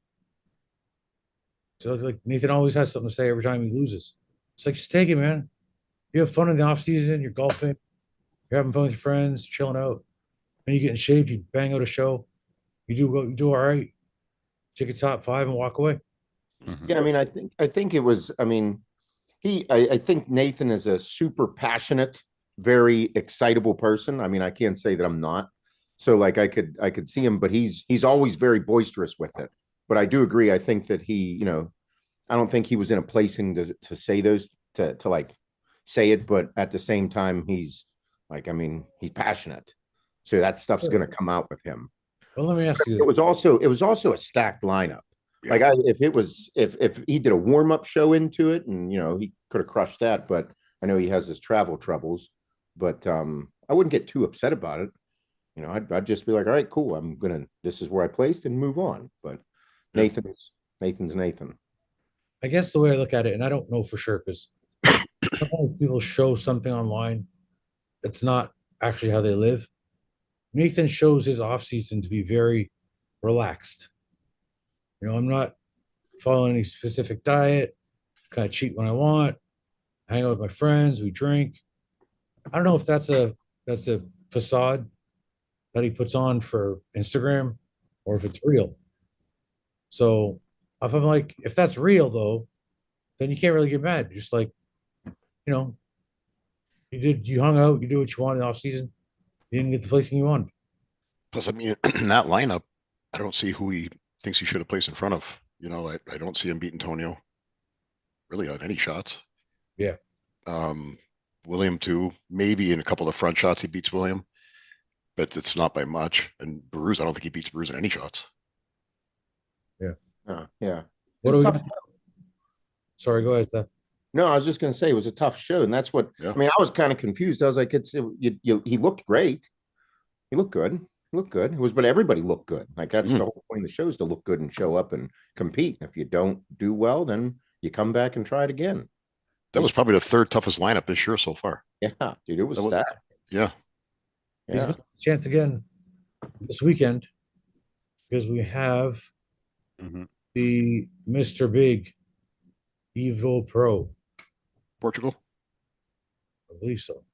So like Nathan always has something to say every time he loses. It's like, just take it, man. You have fun in the off season. You're golfing. You're having fun with your friends, chilling out. And you get in shape. You bang out a show. You do all right. Take a top 5 and walk away. Yeah, I mean, I think it was. I mean, I think Nathan is a super passionate, very excitable person. I mean, I can't say that I'm not. So like I could see him, but he's always very boisterous with it. But I do agree. I think that I don't think he was in a placing to say those to like say it, but at the same time, he's like, I mean, he's passionate. So that stuff's Sure. going to come out with him. Well, let me ask you It this. was also a stacked lineup. Yeah. Like if he did a warm-up show into it, and he could have crushed that, but I know he has his travel troubles. But I wouldn't get too upset about it. I'd just be like, all right, cool. This is where I placed and move on. But Yeah. Nathan's Nathan. I guess the way I look at it, and I don't know for sure because sometimes people show something online that's not actually how they live. Nathan shows his off season to be very relaxed. I'm not following any specific diet, kind of cheat when I want, hang out with my friends, we drink. I don't know if that's a facade that he puts on for Instagram or if it's real. So if that's real though, then you can't really get mad. Just like, you hung out, you do what you want in the off season. You didn't get the placing you wanted. Plus, I mean, in that lineup, I don't see who he thinks he should have placed in front of. I don't see him beating Tonio really on any shots. Yeah. William too. Maybe in a couple of front shots he beats William, but it's not by much. And Bruce, I don't think he beats Bruce in any shots. Yeah. What It's do we tough. got? Sorry, go ahead, Seth. No, I was just going to say it was a tough show, and that's what Yeah. I mean. I was kind of confused. I was like, he looked great. He looked good. He looked good. But everybody looked good. Like that's the whole point of the show is to look good and show up and compete. If you don't do well, then you come back and try it again. That was probably the third toughest lineup this year so far. Yeah, dude, it was That was- stacked. Yeah. He's Yeah. got a chance again this weekend because we have Mhm. the Mr. Big Evo Pro. Portugal. I believe so.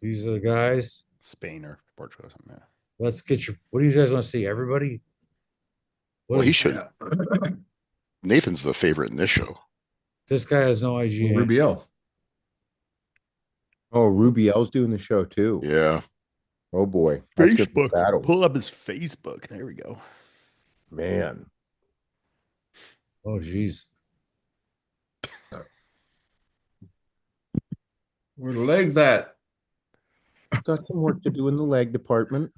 These are the guys. Spain or Portugal or something. Yeah. Let's get what do you guys want to see? Everybody? Well, he is- should. Nathan's the favorite in this show. This guy has no IGA. Rubiel. Oh, Rubiel's doing the show too. Yeah. Oh boy, that's gonna be a battle. Pull up his Facebook. There we go. Man. Oh, geez. Where the legs at? Got some work to do in the leg department.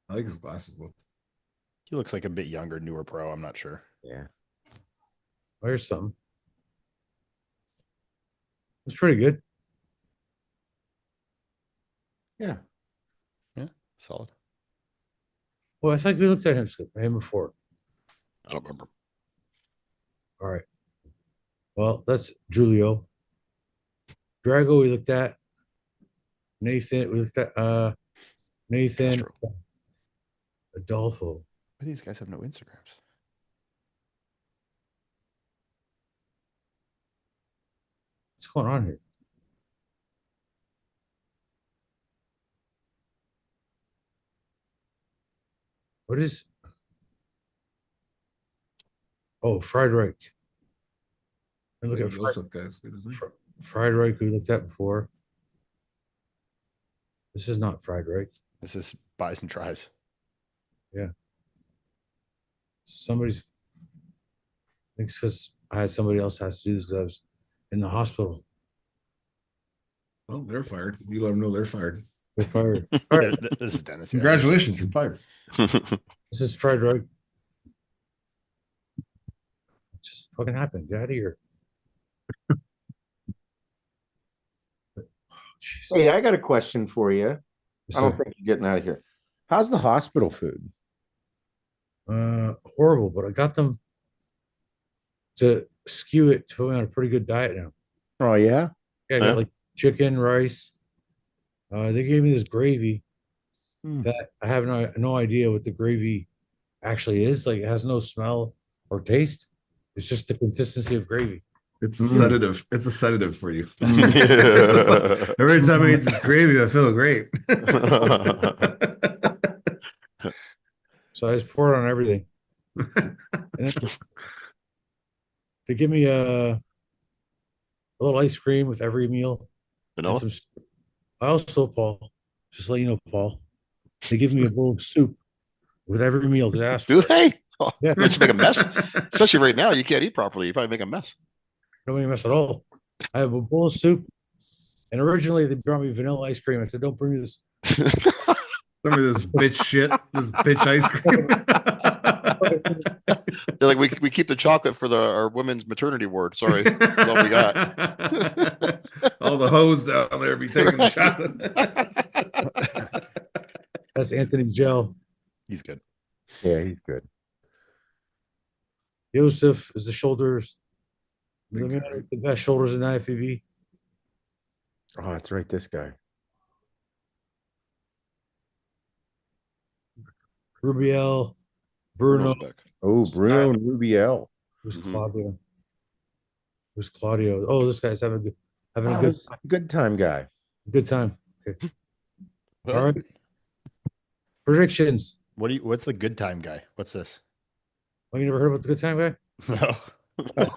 I like his glasses look. He looks like a bit younger, newer pro. I'm not sure. Yeah. There's some. It's pretty good. Yeah. Solid. Well, I think we looked at him before. I don't remember. All right. Well, that's Julio. Drago, we looked at. Nathan, we looked at Nathan. Castro. Adolfo. But these guys have no Instagrams. What's going on here? What is? Oh, Fried Reich. And look at Joseph, guys. Good as Fried Reich we looked at before. This is not Fried Reich. This is buys and tries. Somebody's. I think it's because I had somebody else has to do this because I was in the hospital. Well, they're fired. You let them know they're fired. They're fired. All right, This is Dennis. yeah. Congratulations, you're fired. this is Fried Reich. It just fucking happened. Get out of here. Oh, jeez. Hey, I got a question for you. Yes, I don't sir. think you're getting out of here. How's the hospital food? Horrible, but I got them to skew it to put me on a pretty good diet now. Oh yeah. Yeah, I Yeah. got like chicken, rice. They gave me this gravy Hmm. that I have no idea what the gravy actually is. Like it has no smell or taste. It's just the consistency of gravy. It's a sedative. It's a sedative for you. Yeah. Every time I eat this gravy, I feel great. So I just pour it on everything. And then they give me a little ice cream with every meal. And Vanilla? some. I also, Paul, just let you know, Paul, they give me a bowl of soup with every meal because I asked for Do it. they? Oh, Yeah. Don't you make a mess? Especially right now, you can't eat properly. You probably make a mess. Don't make a mess at all. I have a bowl of soup, and originally they brought me vanilla ice cream. I said, "Don't bring me this." Some of this bitch shit, this bitch ice cream. They're like, we keep the chocolate for our women's maternity ward. Sorry, that's all we got. All the hoes down there be taking the chocolate. That's Anthony Gel. He's good. Yeah, he's good. Joseph is the shoulders. The Big man guy. with the best shoulders in the IFBB. Oh, that's right. This guy. Rubiel, Bruno. Bruno's back. Oh, Bruno and Rubiel. Who's Mhm. Claudio? Who's Claudio? Oh, this guy's having a Oh, good he's a good time guy. good time. Okay. Well, All right. Predictions. What's the good time guy? What's this? Oh, you never heard about the good time guy? No.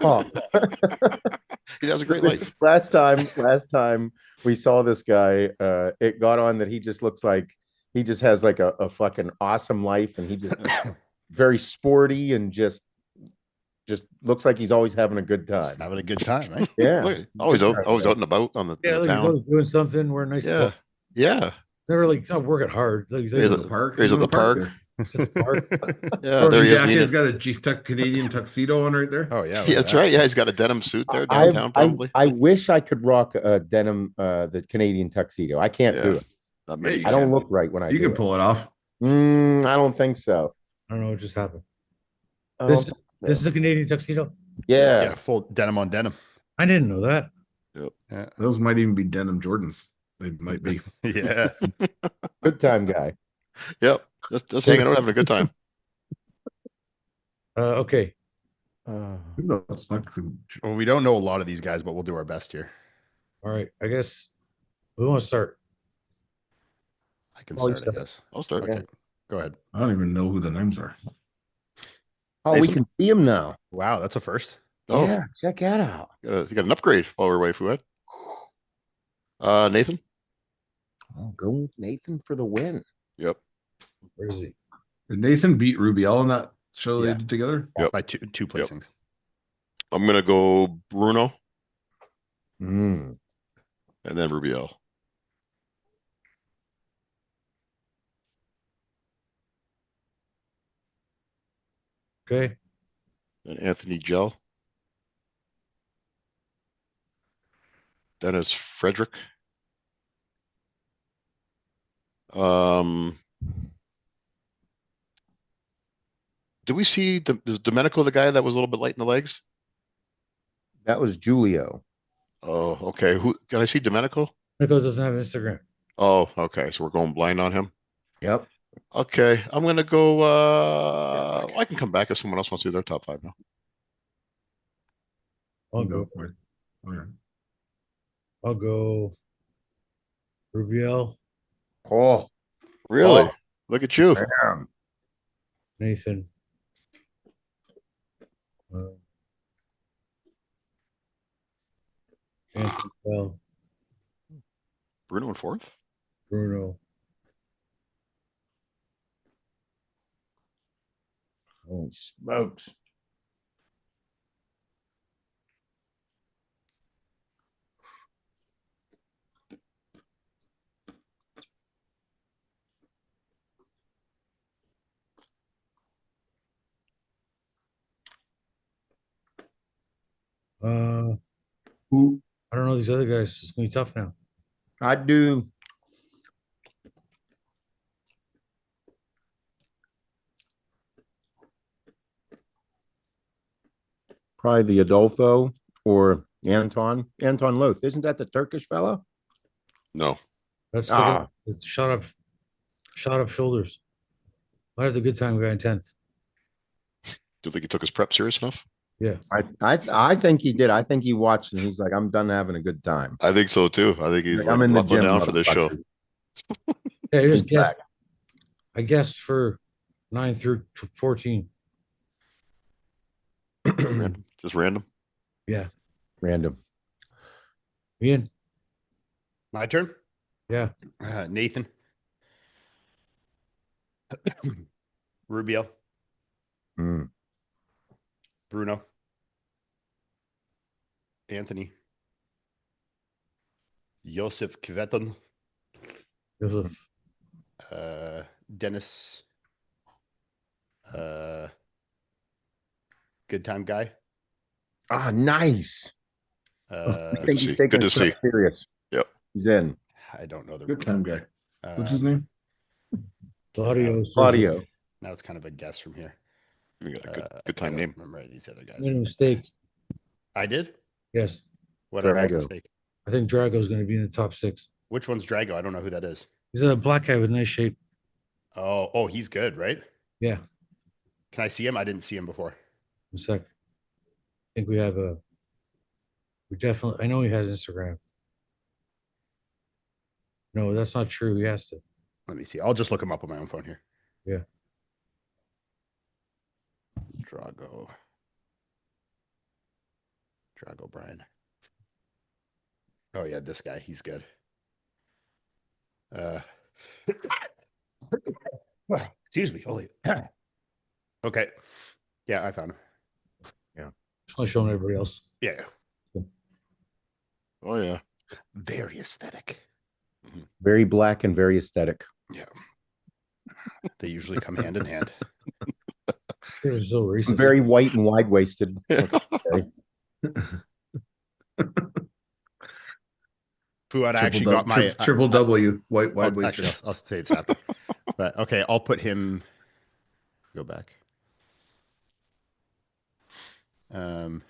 Oh. He has a great life. Last time we saw this guy, it got on that he just looks like he just has like a fucking awesome life, and he just very sporty and just looks like he's always having a good Just time. having a good time, right? Yeah. Look, always Good out, time, always guy. out and about on the, Yeah, in the like he's town. always doing something, wearing nice Yeah, clothes. yeah. He's not working hard. Like he's He's like, at The park. He's He's at the park. there. just at the park. Yeah, there he is. Jacket. leaning- He's got a Canadian tuxedo on right there. Oh yeah. Yeah, that's right. Yeah, he's got a denim suit there I downtown, probably. I wish I could rock a denim, the Canadian tuxedo. I can't do Yeah. it. Not Yeah, many you I don't can. look right when I You do can it. pull it off. I don't think so. I don't know what just happened. I This don't think this so. is a Canadian tuxedo. Yeah. Yeah, full denim on denim. I didn't know that. Yeah. Those might even be denim Jordans. They might be. Yeah. Good time guy. Yep. Just hanging out, having a good time. Okay. Uh, Who knows? Fucking- Well, we don't know a lot of these guys, but we'll do our best here. All right. I guess we want to start. I can Oh, you start, I start. guess. I'll start. Okay. Go ahead. I don't even know who the names are. oh, we Nathan? can see him now. Wow, that's a first. Oh, Yeah, check that out. you got an upgrade while we're away, Fouad. Nathan? Oh, go with Nathan for the win. Yep. Where is he? Did Nathan beat Rubiel in that show Yeah. they did together? Yep. By two placings. I'm gonna go Bruno Mm. and then Rubiel. Okay. And Anthony Gel. Then it's Frederick. Did we see is Domenico the guy that was a little bit light in the legs? That was Julio. Oh, okay. Who can I see Domenico? Nico doesn't have Instagram. Oh, okay. So we're going blind on him. Yep. Okay, I'm gonna go. I can come back if someone else wants to do their top five now. I'll You go. know, right. Okay. I'll go. Rubiel, Oh, Really? Oh. Look at you. man. Nathan. Anthony Bell, Bruno in fourth. Bruno. Holy smokes. Who? I don't know these other guys. It's gonna be tough now. I'd do probably the Adolfo or Anton Loth. Isn't that the Turkish fellow? No. That's Ah. the shot up shoulders. I have the good time guy in 10th. Do you think he took his prep serious enough? Yeah. I think he did. I think he watched and he's like, I'm done having a good time. I think so too. I think he's Like, like, I'm in the buckling gym down for this show. motherfuckers. Yeah, I just In guessed. I guessed for 9 through 14. Random. Just random. Yeah. Random. Ian. My turn. Yeah. Nathan. Rubio. Mm. Bruno. Anthony. Joseph Kveton. Joseph. Dennis. Good time guy. Ah, nice. Uh, I think he's see. taking Good his to stuff see. serious. Yep. He's in. I don't know the Good time guy. What's his Um, name? Claudio. Claudio. Now it's kind of a guess from here. You got a good, I good time don't name. remember these other guys. Made a mistake. I did. Yes. What did I make a Drago. mistake? I think Drago's going to be in the top 6. Which one's Drago? I don't know who that is. He's a black guy with nice shape. Oh, he's good, right? Yeah. Can I see him? I didn't see him before. A sec. I think we have a. We definitely. I know he has Instagram. No, that's not true. He has to. Let me see. I'll just look him up on my own phone here. Yeah. Drago Brian. Oh yeah, this guy. He's good. Excuse me. Holy. Okay. Yeah, I found him. Just want to show everybody else. Yeah. Oh yeah. Very aesthetic. Very black and very aesthetic. Yeah. They usually come hand in hand. You're so racist. Very white and wide waisted. Fuad actually got my triple W white I'll, waisted. actually, I'll say it's after. But okay, I'll put him. Go back. I don't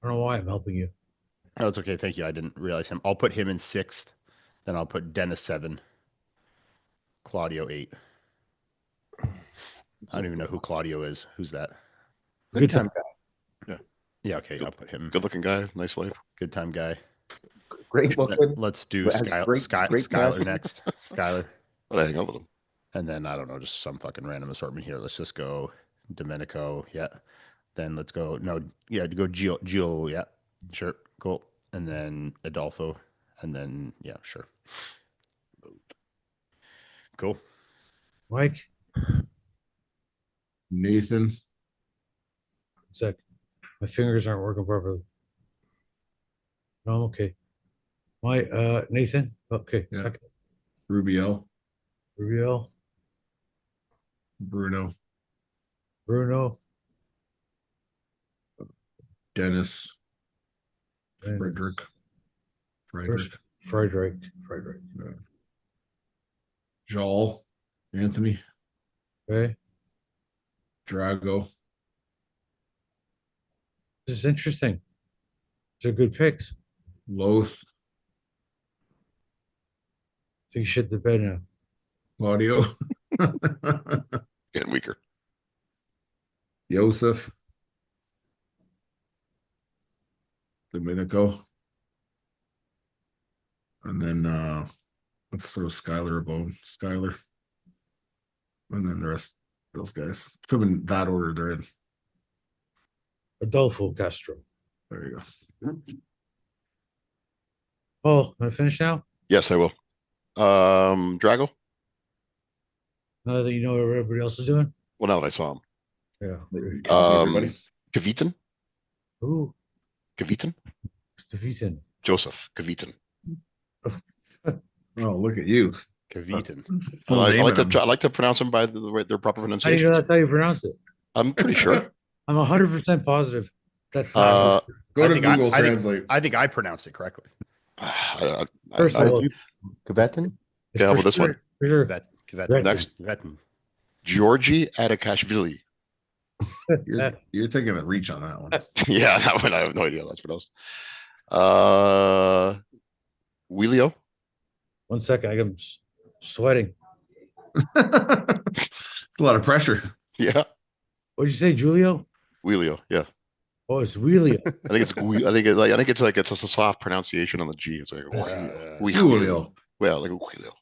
know why I'm helping you. Oh, it's okay. Thank you. I didn't realize him. I'll put him in 6th. Then I'll put Dennis 7. Claudio 8. I don't even know who Claudio is. Who's that? Good time. Yeah, okay. I'll put him. Good looking guy. Nice life. Good time guy. Great looking. Let's do Has great Skylar passion. next. Skylar. But I hang out with him. And then I don't know, just some fucking random assortment here. Let's just go Domenico. Yeah. Then let's go. No, yeah, go Gio. Yeah. Sure. Cool. And then Adolfo. And then, yeah, sure. Cool. Mike. Nathan. Sec. My fingers aren't working properly. No, I'm okay. My Nathan. Okay. Yeah. Second. Rubiel. Rubiel. Bruno. Bruno. Dennis. and Frederick. Frederick. Joel. Anthony. Okay. Drago. This is interesting. These are good picks. Loth. I think you shit the bed now. Claudio. Getting weaker. Joseph. Domenico. And then let's throw Skylar a bone. Skylar. And then the rest of those guys. Put them in that order they're in. Adolfo Castro. There you go. Paul, want to finish now? Yes, I will. Drago. Now that you know what everybody else is doing? Well, now that I saw him. Yeah. Everybody. Kavitan. Ooh, Kavitan. Stevenson. Joseph Kavitan. Oh, look at you. Kavitan. Full I name like in to them. I like to pronounce them by their proper How do you know pronunciation. that's how you pronounce it? I'm pretty sure. I'm 100% positive. That's not. Go I to think Google I think- Translate. I think I pronounced it correctly. First of all, Cavetin? it's Yeah, for well, this sure- one. for sure. Kvetin. Next. Kvetin. Georgi Adakashvili. You're taking a reach on that one. Yeah, that one I have no idea how that's pronounced. Wheelio. 1 second, I'm sweating. It's a lot of pressure. Yeah, What'd you say, Julio? Wheelio. Yeah, Oh, it's Wheelio. I think it's I think it's just a soft pronunciation on the G. It's like Julio. Well, like Wheelio.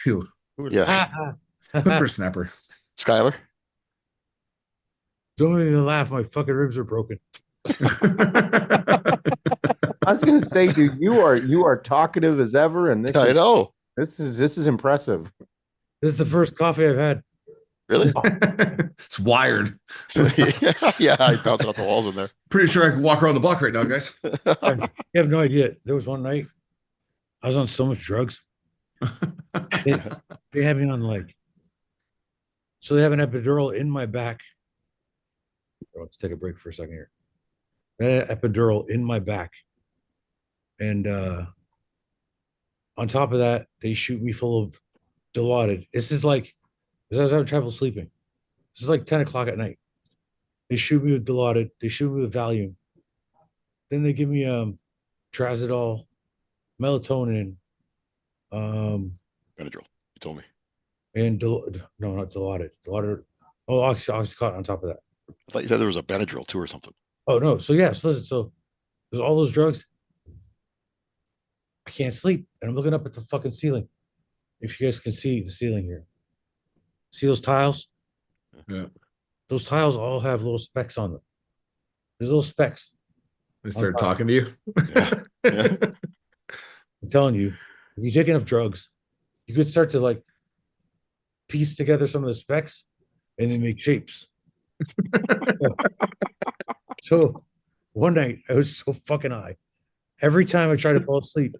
Whew. Yeah, Whippersnapper. Skylar. Don't even laugh. My fucking ribs are broken. I was gonna say, dude, you are talkative as ever, and I know. this is impressive. This is the first coffee I've had. Really? It's wired. Yeah, I bounced off the walls in there. Pretty sure I can walk around the block right now, guys. You have no idea. There was one night I was on so much drugs. They had me on like, so they have an epidural in my back. Let's take a break for a second here. They had an epidural in my back. And on top of that, they shoot me full of Dilaudid. This is I was having trouble sleeping. This is like 10 o'clock at night. They shoot me with Dilaudid. They shoot me with Valium. Then they give me Trazodone, melatonin, Benadryl. You told me. and no, not Dilaudid. Dilaudid. Oh, Oxycontin on top of that. I thought you said there was a Benadryl too or something. Oh no. So yes, listen. So there's all those drugs. I can't sleep, and I'm looking up at the fucking ceiling. If you guys can see the ceiling here, see those tiles? Yeah. Those tiles all have little specks on them. There's little specks. They started talking to you. Yeah. Yeah. I'm telling you, if you take enough drugs, you could start to like piece together some of the specs and then make shapes. So one night I was so fucking high. Every time I tried to fall asleep,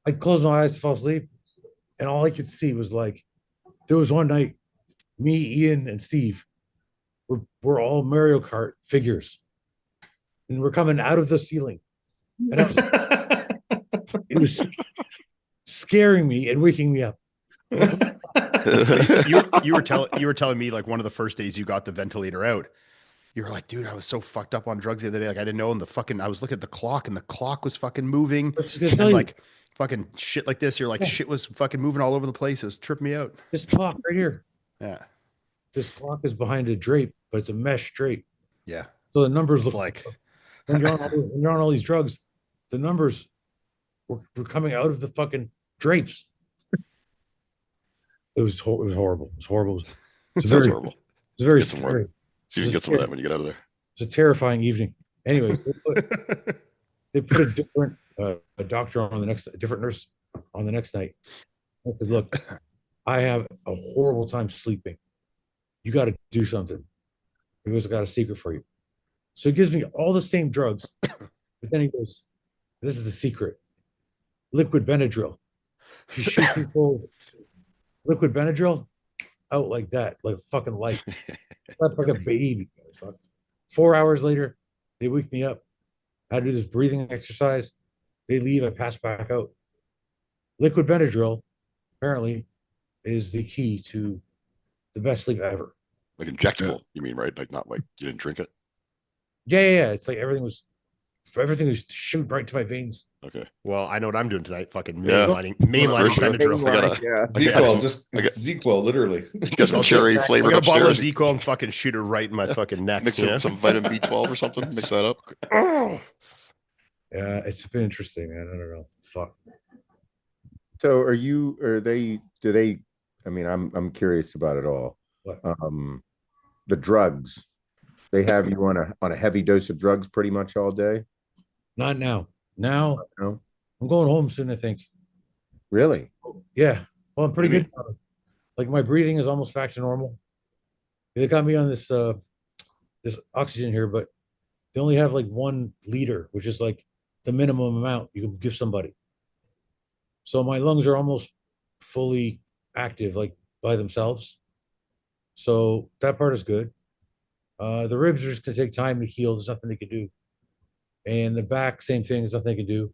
I'd close my eyes to fall asleep, and all I could see was like there was one night, me, Ian, and Steve we're all Mario Kart figures, and we're coming out of the ceiling, and it was scaring me and waking me up. You were telling me like one of the first days you got the ventilator out. You were like, dude, I was so fucked up on drugs the other day. Like I didn't know. And I was looking at the clock, and the clock was fucking moving. And like fucking shit like this. You're like, shit was fucking moving all over the place. It was tripping me out. This clock right here. Yeah. This clock is behind a drape, but it's a mesh drape. Yeah. So the numbers look like when you're on all these drugs, the numbers were coming out of the fucking drapes. It was horrible. It was horrible. It was horrible. It was very Get some scary. work. See if you can get some of that when you get out of there. It's a terrifying evening. Anyway, they put a different doctor on the next, a different nurse on the next night. I said, look, I have a horrible time sleeping. You got to do something. He goes, I got a secret for you. So he gives me all the same drugs, but then he goes, this is the secret. Liquid Benadryl. He shoots me full liquid Benadryl out like that, like a fucking light. That's like a baby. 4 hours later, they wake me up. I had to do this breathing exercise. They leave, I pass back out. Liquid Benadryl, apparently, is the key to the best sleep ever. Like injectable, you mean, right? Like not like you didn't drink it? Yeah. It's like everything was shooting right to my veins. Okay. Well, I know what I'm doing tonight. Fucking mainlining Sure. Benadryl. Yeah. ZQL, just ZQL, literally. Get some cherry I'm flavored gonna bottle of upstairs. ZQL and fucking shoot it right in my fucking neck. Mix it with some vitamin B12 or something. Mix that up. Yeah, it's been interesting, man. I don't know. Fuck. So do they, I mean, I'm curious about it all. What? The drugs, they have you on a heavy dose of drugs pretty much all day? Not now. Now No? I'm going home soon, I think. Really? Yeah. Well, I'm pretty What do good. Like my breathing is almost back to normal. They got me on this oxygen here, but they only have like 1 liter, which is like the minimum amount you can give somebody. So my lungs are almost fully active, like by themselves. So that part is good. The ribs are just gonna take time to heal. There's nothing they can do. And the back, same thing. There's nothing they can do.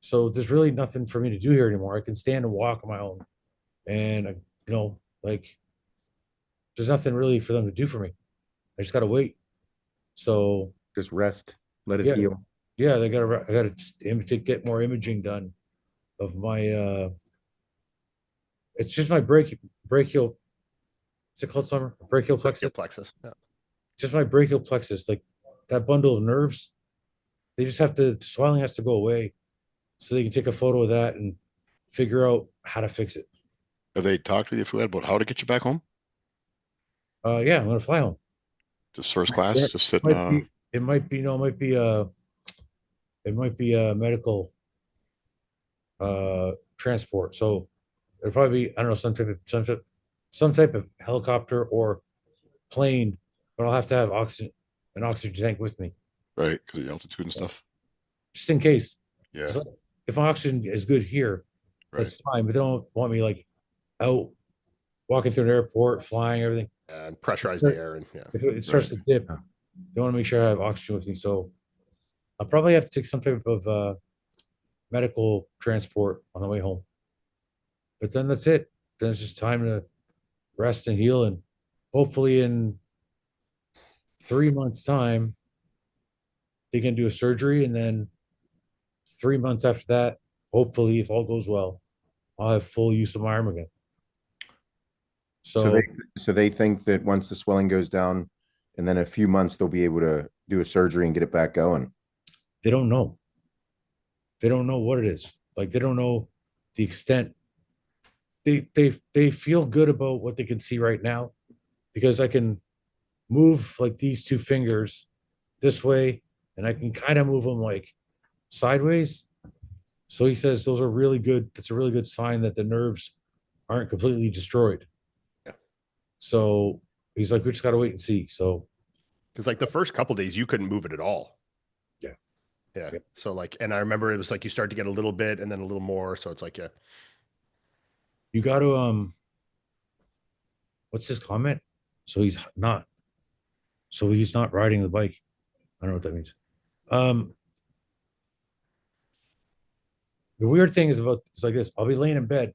So there's really nothing for me to do here anymore. I can stand and walk on my own. And like there's nothing really for them to do for me. I just gotta wait. So Just rest, let it Yeah. heal. yeah, I gotta just get more imaging done of my it's just my brachial, what's it called, Summer? Brachial plexus. Plexus. Yeah. Just my brachial plexus, like that bundle of nerves. They just have to, the swelling has to go away so they can take a photo of that and figure out how to fix it. Have they talked with you, FOUAD, about how to get you back home? Yeah, I'm gonna fly home. Just first class, Yeah, just sitting. It might be a medical transport. So it'll probably be, I don't know, some type of helicopter or plane, but I'll have to have an oxygen tank with me Right, because of the altitude and stuff. just in case. Yeah. So if my oxygen is good here, that's fine. But they don't want me like out walking through an airport, flying, everything. And pressurize the air, and If it starts to dip, they want to make sure I have oxygen with me. So I'll probably have to take some type of medical transport on the way home. But then that's it. Then it's just time to rest and heal, and hopefully in 3 months' time, they can do a surgery, and then 3 months after that, hopefully, if all goes well, I'll have full use of my arm again. So they think that once the swelling goes down, and then a few months they'll be able to do a surgery and get it back going. they don't know. They don't know what it is. Like they don't know the extent. They feel good about what they can see right now, because I can move like these two fingers this way, and I can kind of move them like sideways. So he says those are really good. That's a really good sign that the nerves aren't completely destroyed. Yeah. So he's like, we just got to wait and see. So, because like the first couple days you couldn't move it at all. Yeah. Yeah. So like, and I remember it was like you start to get a little bit and then a little more. So it's like, yeah. you got to what's his comment? So he's not riding the bike. I don't know what that means. The weird thing is it's like this. I'll be laying in bed,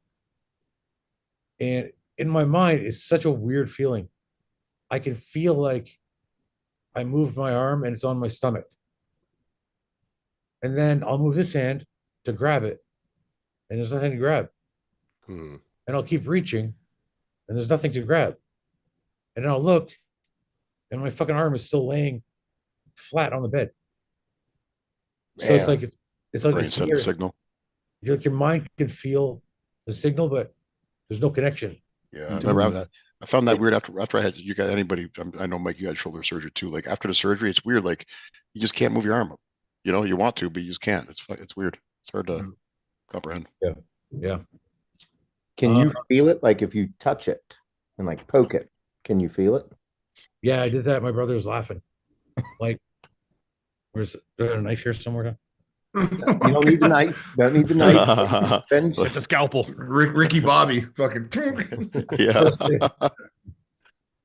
and in my mind, it's such a weird feeling. I can feel like I moved my arm and it's on my stomach. And then I'll move this hand to grab it, and there's nothing to grab. And I'll keep reaching, and there's nothing to grab. And then I'll look, and my fucking arm is still laying flat on the bed. So it's like brain sending a signal. You're like your mind can feel the signal, but there's no connection. Yeah, I found that weird after I had you got anybody. I know Mike, you had shoulder surgery too. Like after the surgery, it's weird. Like you just can't move your arm up. You know, you want to, but you just can't. It's weird. It's hard to comprehend. Yeah. Can you feel it? Like if you touch it and like poke it, can you feel it? Yeah, I did that. My brother was laughing. Like, where's there a knife here somewhere? You don't need the knife. Don't need the knife. Get the scalpel. Ricky Bobby, fucking. Yeah.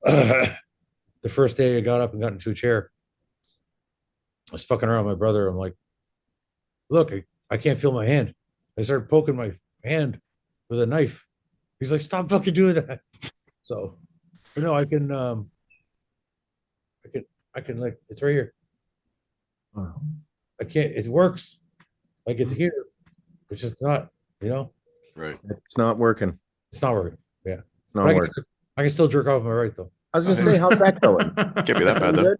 The first day I got up and got into a chair, I was fucking around with my brother. I'm like, look, I can't feel my hand. I started poking my hand with a knife. He's like, stop fucking doing that. So, but no, I can like, it's right here. I can't, it works. Like it's here. It's just not, Right. It's not working. It's not working. Yeah. Not But working. I can still jerk off my right though. I was gonna say, how's that going? Can't be that bad though.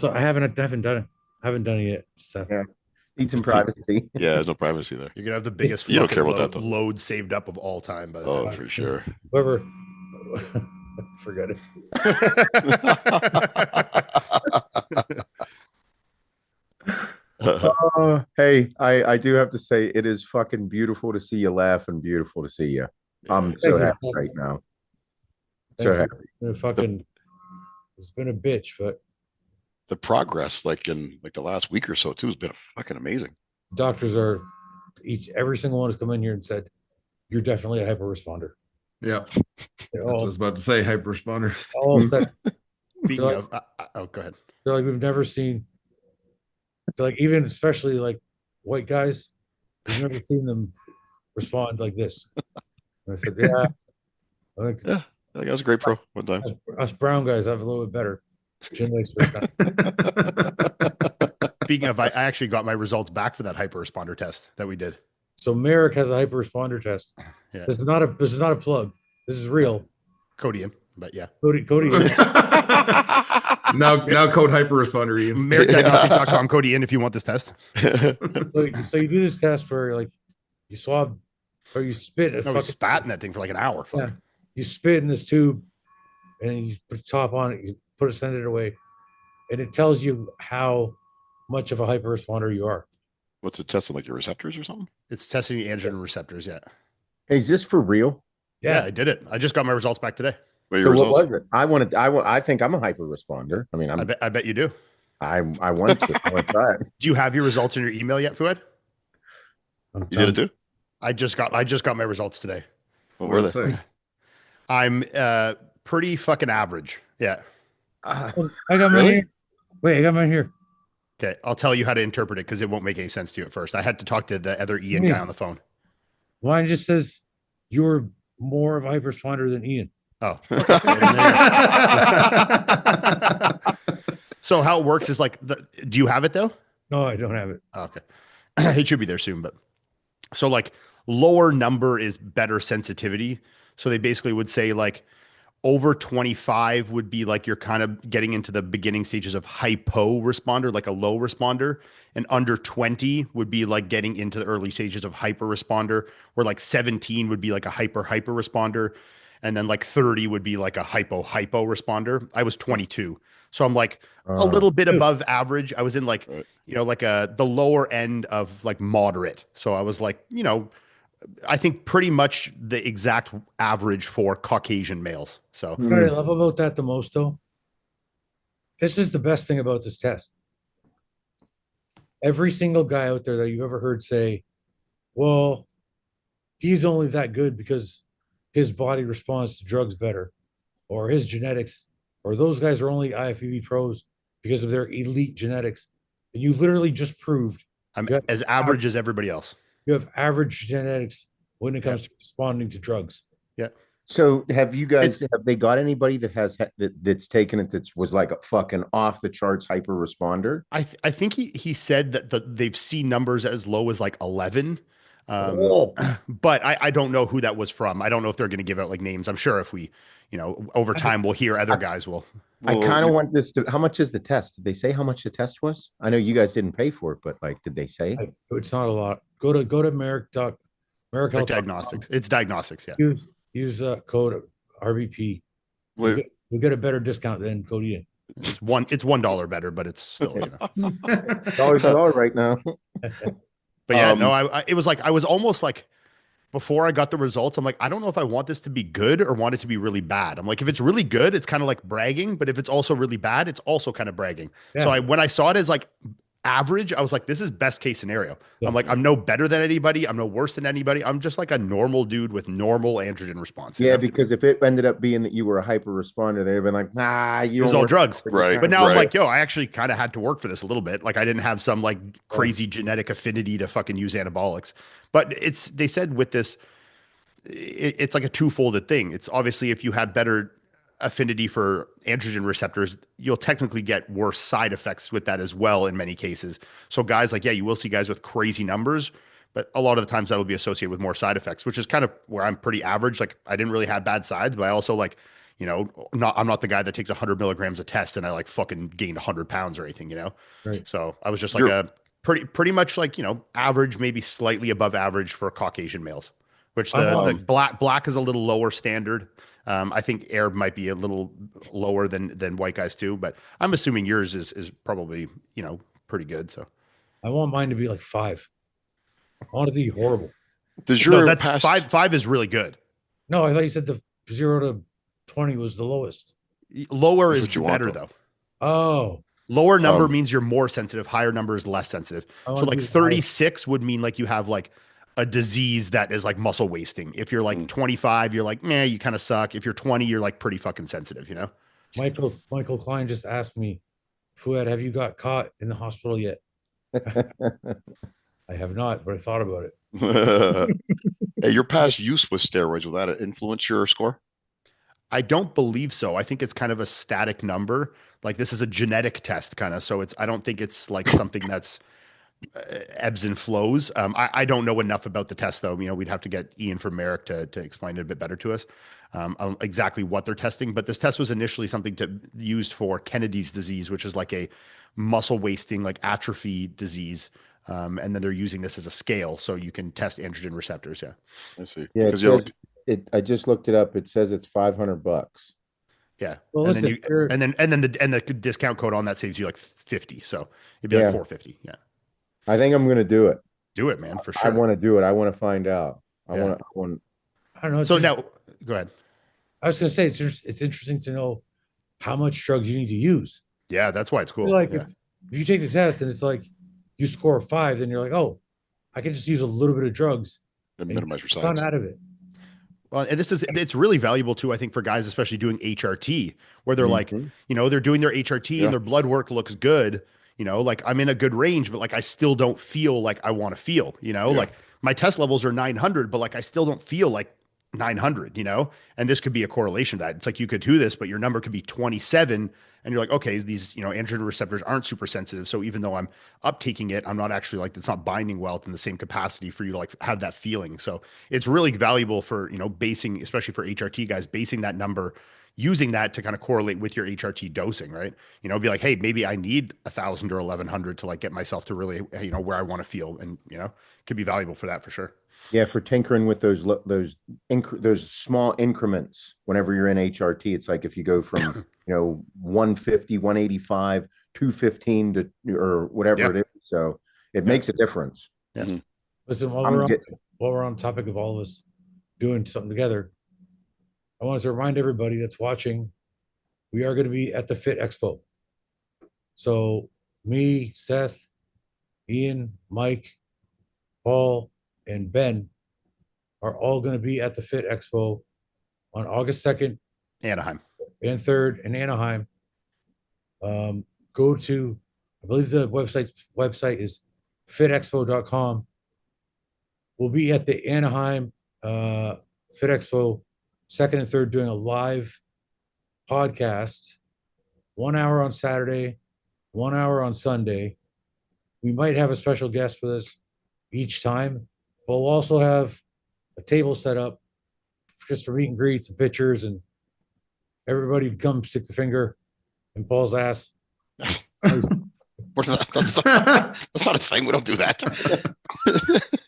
I haven't done it. I haven't done it yet. So. Yeah. Need some privacy. Yeah, there's no privacy there. You're gonna have the biggest You don't care about load, that, though. load saved up of all time. By the Oh, time. for sure. Whoever, forget it. Hey, I do have to say, it is fucking beautiful to see you laugh and beautiful to see you. I'm so Thank you. happy right now. Thank So you. happy. It's been a bitch, but The progress, like in like the last week or so, too, has been fucking amazing. doctors are every single one has come in here and said, you're definitely a hyper responder. Yeah, They're that's what I all, was about to say. Hyperresponder. all said, Speaking They're of, oh, go ahead. they're like, we've never seen, they're like, even especially like white guys, we've never seen them respond like this. And I said, yeah. I think Yeah, I think I was a great pro one time. us brown guys have a little bit better. Chin legs for this guy. Speaking of, I actually got my results back for that hyper responder test that we did. So Merrick has a hyper responder test. Yeah. This is not a plug. This is real. Codian, but yeah. Cody. now code hyperresponder, Ian. MerrickDiagnostics.com, Codian, if you want this test. So you do this test where like you swab or you spit. No, we spat in that thing for like an hour. Fuck. Yeah. You spit in this tube, and you put the top on it. You send it away, and it tells you how much of a hyper responder you are. What's it testing, like your receptors or something? It's testing the androgen receptors, yeah. Hey, is this for real? Yeah, I did it. I just got my results back today. What are So your what results? was it? I think I'm a hyper responder. I mean, I bet you do. I want to. I want to try it. Do you have your results in your email yet, Fouad? You did it too? I just got my results today. What What were did they? it say? I'm pretty fucking average. Yeah. I got mine Really? here. Wait, I got mine here. Okay. I'll tell you how to interpret it because it won't make any sense to you at first. I had to talk to the other Ian Me. guy on the phone. Mine just says you're more of a hyperresponder than Ian. Oh, okay. Well, then there you go. So how it works is like, do you have it though? No, I don't have it. Oh, okay. It should be there soon, but so like lower number is better sensitivity. So they basically would say like over 25 would be like you're kind of getting into the beginning stages of hypo responder, like a low responder. And under 20 would be like getting into the early stages of hyper responder, where like 17 would be like a hyper responder. And then like 30 would be like a hypo responder. I was 22. So I'm like a little bit above average. I was in like, Right. like the lower end of like moderate. So I was like, I think pretty much the exact average for Caucasian males. So What I love about that the most, though, this is the best thing about this test. Every single guy out there that you've ever heard say, well, he's only that good because his body responds to drugs better, or his genetics, or those guys are only IFBB pros because of their elite genetics. And you literally just proved I'm you have as average as everybody else. you have average genetics when it comes to responding to drugs. Yeah. So have you guys have they got anybody that has that's taken it that was like a fucking off the charts hyper responder? I think he said that they've seen numbers as low as like 11. But I don't know who that was from. I don't know if they're going to give out like names. I'm sure if we, over time we'll hear other guys will. I kind of want this to. How much is the test? Did they say how much the test was? I know you guys didn't pay for it, but like, did they say? It's not a lot. Go to Merrick Like Health diagnostics. It's diagnostics. Yeah. Use code RBP. Wait, You'll get a better discount than code Ian. It's $1 better, but it's still, Dollar's a dollar right now. But yeah, no, it was like, I was almost like, before I got the results, I'm like, I don't know if I want this to be good or want it to be really bad. I'm like, if it's really good, it's kind of like bragging, but if it's also really bad, it's also kind of bragging. Yeah. So when I saw it as like average, I was like, this is best case scenario. Yeah. I'm like, I'm no better than anybody. I'm no worse than anybody. I'm just like a normal dude with normal androgen response. Yeah, because if it ended up being that you were a hyper responder, they'd have been like, nah, you it was don't all work drugs. for Right. But now I'm Right. like, yo, I actually kind of had to work for this a little bit. Like I didn't have some like crazy genetic affinity to fucking use anabolics. But they said with this, it's like a twofolded thing. It's obviously if you have better affinity for androgen receptors, you'll technically get worse side effects with that as well in many cases. So guys like, yeah, you will see guys with crazy numbers, but a lot of the times that'll be associated with more side effects, which is kind of where I'm pretty average. Like I didn't really have bad sides, but I also like, I'm not the guy that takes 100 milligrams a test and I like fucking gained 100 pounds or anything, Right. So I was just like a pretty much like, average, maybe slightly above average for Caucasian males, which the black is a little lower standard. I think Arab might be a little lower than white guys too, but I'm assuming yours is probably, pretty good. So I want mine to be like 5. I want it to be horrible. Does your no, that's past 5 is really good. No, I thought you said the 0 to 20 was the lowest. Lower That's is what you want, better though. though. Oh, Lower number means you're more sensitive. Higher number is less sensitive. I So wanna like do the 36 would mean like you have like a disease that is like muscle wasting. If you're like 25, you're like, meh, you kind of suck. If you're 20, you're like pretty fucking sensitive, Michael Klein just asked me, Fouad, have you got caught in the hospital yet? I have not, but I thought about it. Hey, your past use with steroids, will that influence your score? I don't believe so. I think it's kind of a static number. Like this is a genetic test kind of. So I don't think it's like something that's ebbs and flows. I don't know enough about the test though. We'd have to get Ian from Merrick to explain it a bit better to us. Exactly what they're testing, but this test was initially something used for Kennedy's disease, which is like a muscle wasting, like atrophy disease. And then they're using this as a scale, so you can test androgen receptors. Yeah. I see. Yeah, it 'Cause you're says I just looked it up. It says it's $500. Yeah. Well, and listen, then the discount code on that saves you like 50. So it'd be like 450. Yeah. I think I'm gonna do it. Do it, man, for I sure. want to do it. I want to find out. I want. I don't know. So now, go ahead. I was going to say, it's interesting to know how much drugs you need to use. Yeah, that's why it's cool. Like Yeah. if you take the test and it's like you score a 5, then you're like, oh, I can just use a little bit of drugs And and minimize your get a ton sides. out of it. Well, and it's really valuable too, I think, for guys, especially doing HRT, where they're like, Mhm. they're doing their HRT Yeah. and their blood work looks good, like I'm in a good range, but like I still don't feel like I want to feel, like my test levels are 900, but like I still don't feel like 900, and this could be a correlation to that. It's like you could do this, but your number could be 27, and you're like, okay, these, androgen receptors aren't super sensitive. So even though I'm uptaking it, I'm not actually like, it's not binding well in the same capacity for you to like have that feeling. So it's really valuable for, basing, especially for HRT guys, basing that number, using that to kind of correlate with your HRT dosing, right? Be like, hey, maybe I need 1,000 or 1,100 to like get myself to really, where I want to feel, and, could be valuable for that for sure. Yeah, for tinkering with those small increments whenever you're in HRT, it's like if you go from 150, 185, 215 to or whatever it is. So it makes a difference. Yeah. Listen, while we're on topic of all of us doing something together, I wanted to remind everybody that's watching, we are going to be at the Fit Expo. So me, Seth, Ian, Mike, Paul, and Ben are all going to be at the Fit Expo on August 2nd Anaheim. and 3rd in Anaheim. Go to, I believe the website is fitexpo.com. We'll be at the Anaheim Fit Expo 2nd and 3rd doing a live podcast, 1 hour on Saturday, 1 hour on Sunday. We might have a special guest with us each time, but we'll also have a table set up just for meet and greets and pictures, and everybody come stick the finger in Paul's ass. That's not a thing. We don't do that.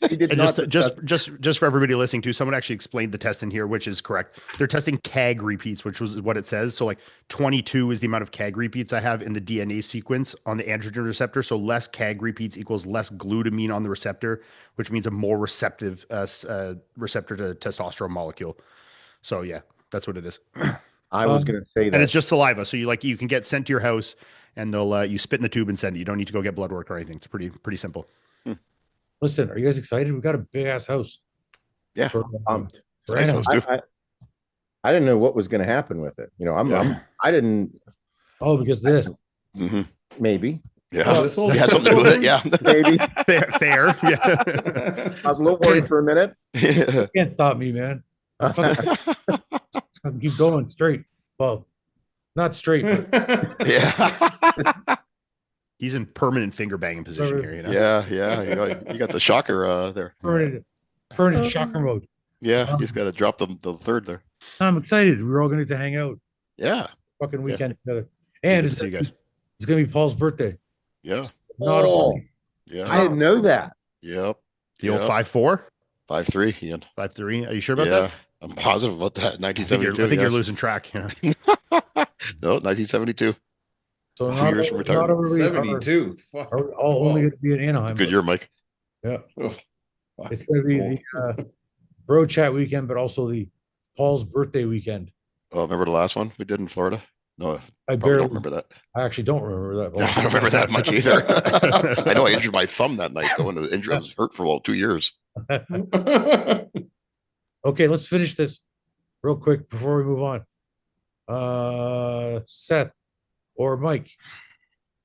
And just for everybody listening to, someone actually explained the test in here, which is correct. They're testing CAG repeats, which was what it says. So like 22 is the amount of CAG repeats I have in the DNA sequence on the androgen receptor. So less CAG repeats equals less glutamine on the receptor, which means a more receptive receptor to testosterone molecule. So yeah, that's what it is. I was going to say that. And it's just saliva. So you can get sent to your house and they'll you spit in the tube and send it. You don't need to go get blood work or anything. It's pretty simple. Listen, are you guys excited? We got a big ass house. Yeah. Pumped. Nice house, too. I didn't know what was going to happen with it. I didn't. Oh, because this. Mm-hmm. Maybe. Yeah. Has something to do with it. Yeah. Maybe. Fair. Yeah. I was a little worried for a minute. You can't stop me, man. Keep going straight. Well, not straight, but Yeah. He's in permanent finger banging position here. Yeah. You got the shocker there. permanent shocker mode. Yeah. You just got to drop the third there. I'm excited. We're all going to hang out. Yeah. Fucking weekend together. And it's you guys. It's going to be Paul's birthday. Yeah. Not a party. Yeah. I didn't know that. Yep. The old 5'4", 5'3", Ian. 5'3". Are you sure about that? I'm positive about that. 1972. I think you're losing track. Yeah. No, 1972. So A few years from retirement. not everybody 72. Fuck. are all only going to be in Anaheim. Good year, Mike. Yeah. Oh, fuck. It's going to be the Bro Chat weekend, but also the Paul's birthday weekend. Oh, remember the last one we did in Florida? No, I probably barely don't remember that. I actually don't remember that. No, I don't remember that much either. I know I injured my thumb that night, though, and the injury was hurt for about 2 years. Okay, let's finish this real quick before we move on. Seth or Mike,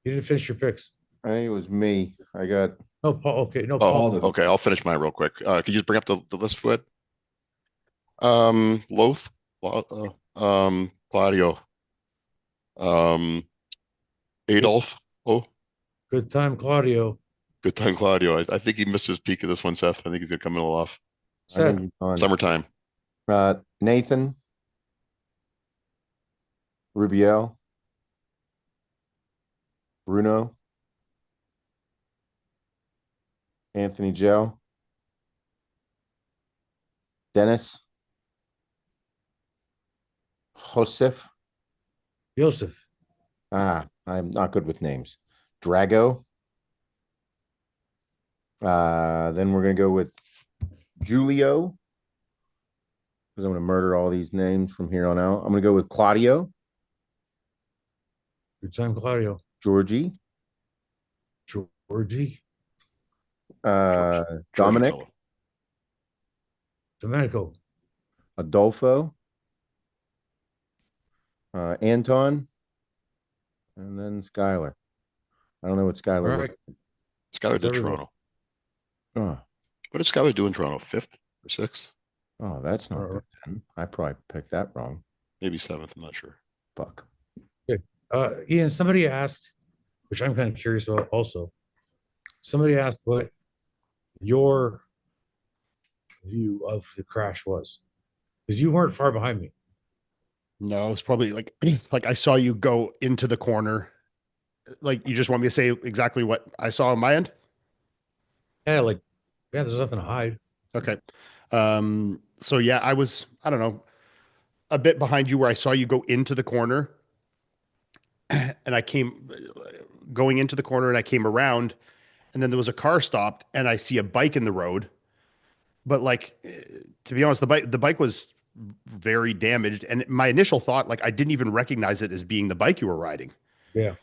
you didn't finish your picks. I think it was me. I got. No, Paul. Okay, no, Oh, Paul. okay. I'll finish mine real quick. Could you just bring up the list, Fouad? Loth, Claudio, Adolf. Oh, Good time, Claudio. good time, Claudio. I think he missed his peak of this one, Seth. I think he's gonna come in a little off. I Seth, think he's on. Summertime. Nathan, Rubiel, Bruno, Anthony Joe, Dennis, Joseph. Joseph, I'm not good with names. Drago. Then we're gonna go with Julio, because I'm gonna murder all these names from here on out. I'm gonna go with Claudio, good time, Claudio. Georgie, Georgie, Short Dominic, fellow. Domenico. Adolfo, Anton, and then Skylar. I don't know what All Skylar right. looks. Skylar That's did everybody. Toronto. Oh, What did Skylar do in Toronto? Fifth or sixth? oh, that's not All good. Then. I probably picked that wrong. Maybe seventh. I'm not sure. Fuck. Good. Ian, somebody asked, which I'm kind of curious about also. Somebody asked what your view of the crash was, because you weren't far behind me. No, it's probably like like I saw you go into the corner. Like you just want me to say exactly what I saw on my end? Yeah, like, yeah, there's nothing to hide. Okay. So yeah, I don't know, a bit behind you where I saw you go into the corner and I came going into the corner and I came around and then there was a car stopped and I see a bike in the road. But like to be honest, the bike was very damaged and my initial thought, like I didn't even recognize it as being the bike you were riding. Yeah.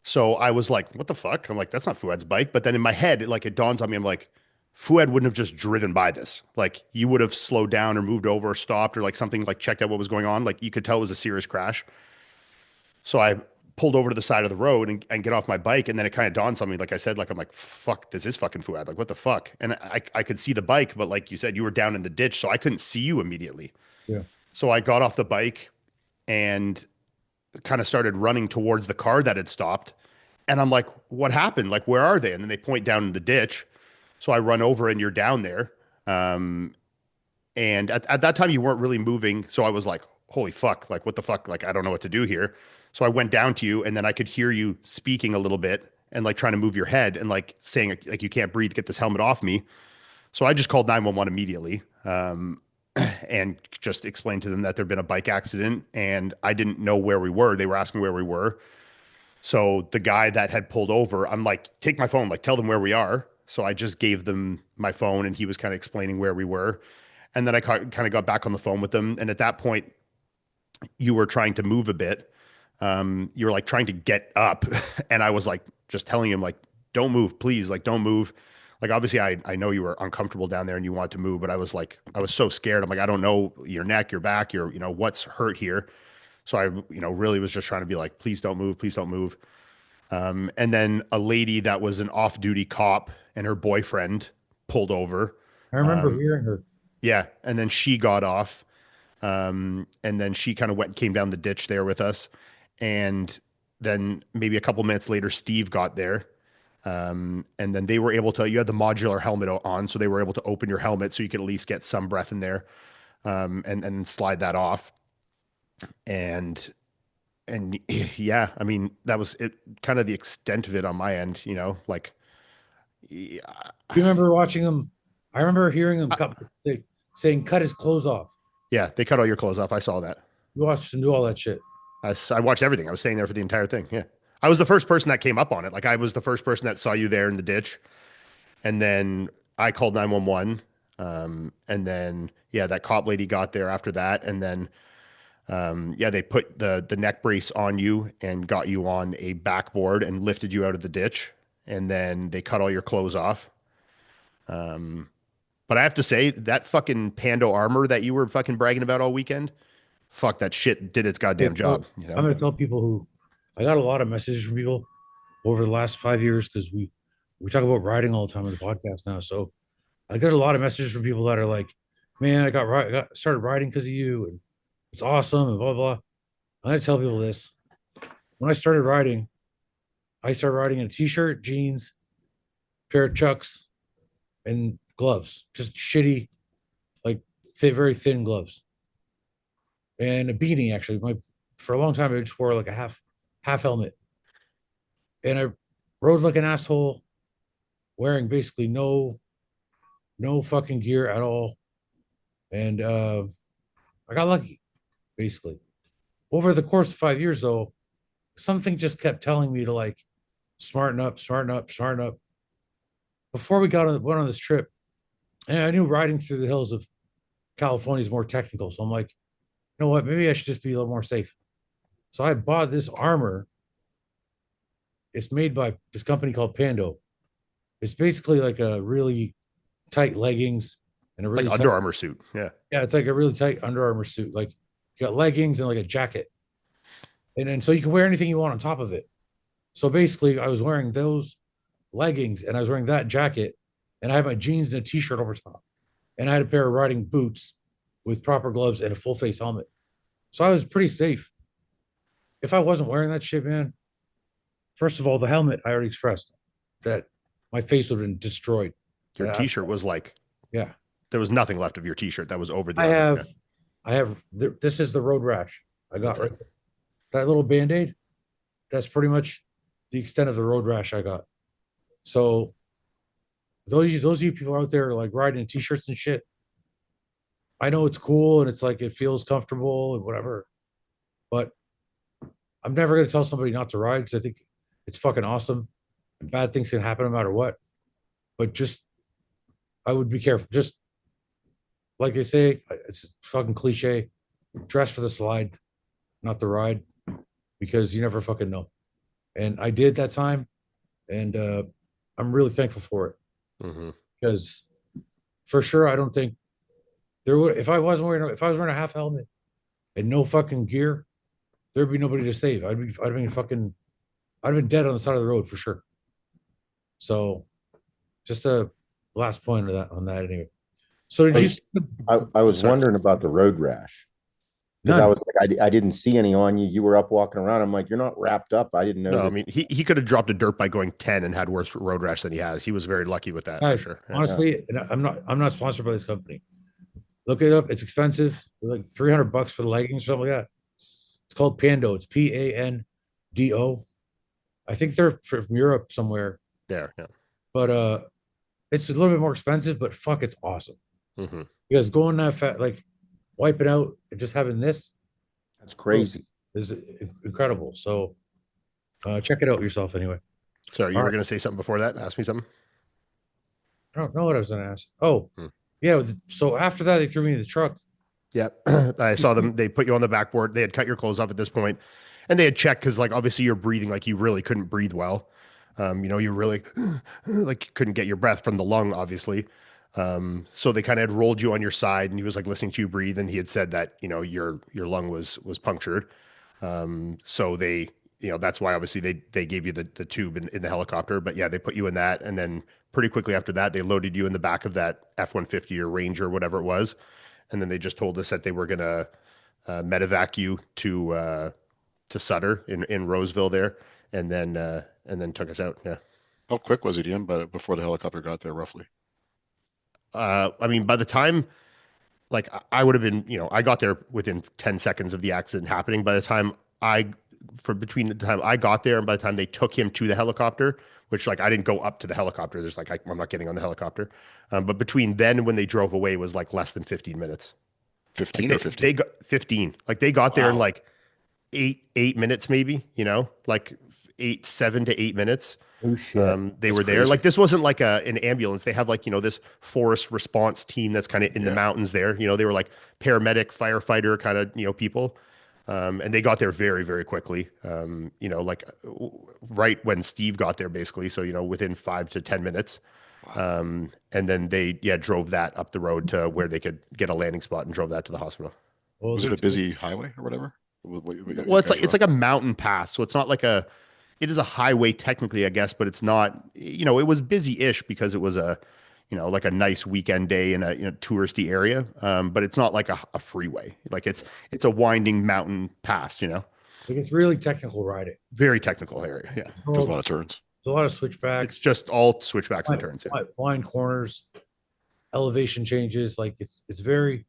So I was like, what the fuck? I'm like, that's not Fouad's bike. But then in my head, it dawns on me, I'm like, Fouad wouldn't have just driven by this. Like you would have slowed down or moved over or stopped or like something, like checked out what was going on. Like you could tell it was a serious crash. So I pulled over to the side of the road and get off my bike. And then it kind of dawns on me, like I said, like I'm like, fuck, this is fucking Fouad. Like what the fuck? And I could see the bike, but like you said, you were down in the ditch. So I couldn't see you immediately. Yeah. So I got off the bike and kind of started running towards the car that had stopped. And I'm like, what happened? Like, where are they? And then they point down in the ditch. So I run over and you're down there. And at that time, you weren't really moving. So I was like, holy fuck, like, what the fuck? Like, I don't know what to do here. So I went down to you and then I could hear you speaking a little bit and like trying to move your head and like saying, like, you can't breathe, get this helmet off me. So I just called 911 immediately. And just explained to them that there'd been a bike accident and I didn't know where we were. They were asking where we were. So the guy that had pulled over, I'm like, take my phone, like tell them where we are. So I just gave them my phone and he was kind of explaining where we were. And then I kind of got back on the phone with them. And at that point, you were trying to move a bit. You were like trying to get up. And I was like, just telling him, like, don't move, please. Like, don't move. Like, obviously, I know you were uncomfortable down there and you wanted to move, but I was like, I was so scared. I'm like, I don't know your neck, your back, what's hurt here. So I, really was just trying to be like, please don't move, please don't move. And then a lady that was an off-duty cop and her boyfriend pulled over. I remember hearing her. Yeah, and then she got off, and then she kind of came down the ditch there with us, and then maybe a couple minutes later, Steve got there, and then they were able to. You had the modular helmet on, so they were able to open your helmet so you could at least get some breath in there, and slide that off, and yeah, I mean, that was it, kind of the extent of it on my end, like, yeah, You remember watching him? I remember hearing him saying, cut his clothes off. yeah, they cut all your clothes off. I saw that. You watched him do all that shit. I watched everything. I was staying there for the entire thing. Yeah. I was the first person that came up on it. Like I was the first person that saw you there in the ditch. And then I called 911. And then, yeah, that cop lady got there after that. And then, yeah, they put the neck brace on you and got you on a backboard and lifted you out of the ditch. And then they cut all your clothes off. But I have to say that fucking Pando armor that you were fucking bragging about all weekend, fuck, that shit did its goddamn job. I'm going to tell people who I got a lot of messages from people over the last 5 years because we talk about riding all the time on the podcast now. So I get a lot of messages from people that are like, "Man, I got started riding because of you, and it's awesome," and blah blah. I'm going to tell people this: when I started riding in a t-shirt, jeans, pair of chucks, and gloves, just shitty, like very thin gloves, and a beanie. Actually, for a long time I just wore like a half helmet, and I rode like an asshole, wearing basically no fucking gear at all, and I got lucky, basically. Over the course of 5 years, though, something just kept telling me to like smarten up, smarten up, smarten up. Before went on this trip, and I knew riding through the hills of California is more technical, so I'm like, you know what? Maybe I should just be a little more safe. So I bought this armor. It's made by this company called Pando. It's basically like a really tight leggings and a really Like tight, Under Armour suit. Yeah. yeah, it's like a really tight Under Armour suit. Like you got leggings and like a jacket. And then so you can wear anything you want on top of it. So basically, I was wearing those leggings and I was wearing that jacket, and I had my jeans and a t-shirt over top. And I had a pair of riding boots with proper gloves and a full face helmet. So I was pretty safe. If I wasn't wearing that shit, man, first of all, the helmet I already expressed that my face would have been destroyed. Your Yeah. t-shirt was like, Yeah. there was nothing left of your t-shirt that was over the I other. have, Yeah. this is the road rash I got. That's it. Right there. That little band-aid, that's pretty much the extent of the road rash I got. So those of you people out there like riding in t-shirts and shit, I know it's cool and it's like it feels comfortable and whatever, but I'm never going to tell somebody not to ride because I think it's fucking awesome. And bad things can happen no matter what. But just, I would be careful. Just like they say, it's fucking cliche. Dress for the slide, not the ride, because you never fucking know. And I did that time, and I'm really thankful for it Mm-hmm. because for sure I don't think there would if I was wearing a half helmet and no fucking gear, there'd be nobody to save. I'd have been dead on the side of the road for sure. So just a last point of that on that anyway. So did you see I was Sorry. wondering about the road rash because I none? was like, I didn't see any on you. You were up walking around. I'm like, you're not wrapped up. I didn't know. No, that- I mean, he could have dropped a dirt by going 10 and had worse road rash than he has. He was very lucky with that Guys, for sure. Yeah. honestly, and I'm not sponsored by this company. Look it up. It's expensive. Like $300 for the leggings or something like that. It's called Pando. It's Pando. I think they're from Europe somewhere, There. Yeah. but it's a little bit more expensive, but fuck, it's awesome. Mm-hmm. Because going that fat, like wiping out and just having this That's crazy. is incredible. So check it out yourself anyway. Sorry, you All were right. going to say something before that? Ask me something. I don't know what I was going to ask. Oh, Hmm. yeah. So after that, they threw me in the truck. Yeah. I saw them. They put you on the backboard. They had cut your clothes off at this point, and they had checked because, like, obviously you're breathing like you really couldn't breathe well. You really like you couldn't get your breath from the lung, obviously. So they kind of had rolled you on your side, and he was like listening to you breathe, and he had said that your lung was punctured. So they, that's why obviously they gave you the tube in the helicopter. But yeah, they put you in that, and then pretty quickly after that, they loaded you in the back of that F-150 or Ranger, whatever it was, and then they just told us that they were gonna medevac you to Sutter in Roseville there, and then took us out. Yeah. How quick was it, Ian? But before the helicopter got there, roughly. I mean, by the time, like, I would have been, I got there within 10 seconds of the accident happening. By the time between the time I got there and by the time they took him to the helicopter, which, like, I didn't go up to the helicopter. There's like, I'm not getting on the helicopter. But between then and when they drove away was like less than 15 minutes. 15 Like or 50? they got 15. Like they got there in Wow. like eight minutes, maybe, like 7 to 8 minutes. Oh shit. They That's were there. crazy. Like this wasn't like an ambulance. They have like, this forest response team that's kind of in the Yeah. mountains there. They were like paramedic, firefighter kind of, people. And they got there very, very quickly. Right when Steve got there, basically. So, within 5 to 10 minutes. And then they, drove that up the road to where they could get a landing spot and drove that to the hospital. Well, Was it a busy highway or whatever? Well, it's like a mountain pass, so it's not like it is a highway technically, I guess, but it's not. It was busy-ish because it was like a nice weekend day in a touristy area. But it's not like a freeway. Like it's a winding mountain pass. like it's really technical riding. Very technical area. Yeah, It's There's a lot of turns. a lot of switchbacks. it's just all switchbacks and turns. Yeah. Blind corners, elevation changes. Like it's very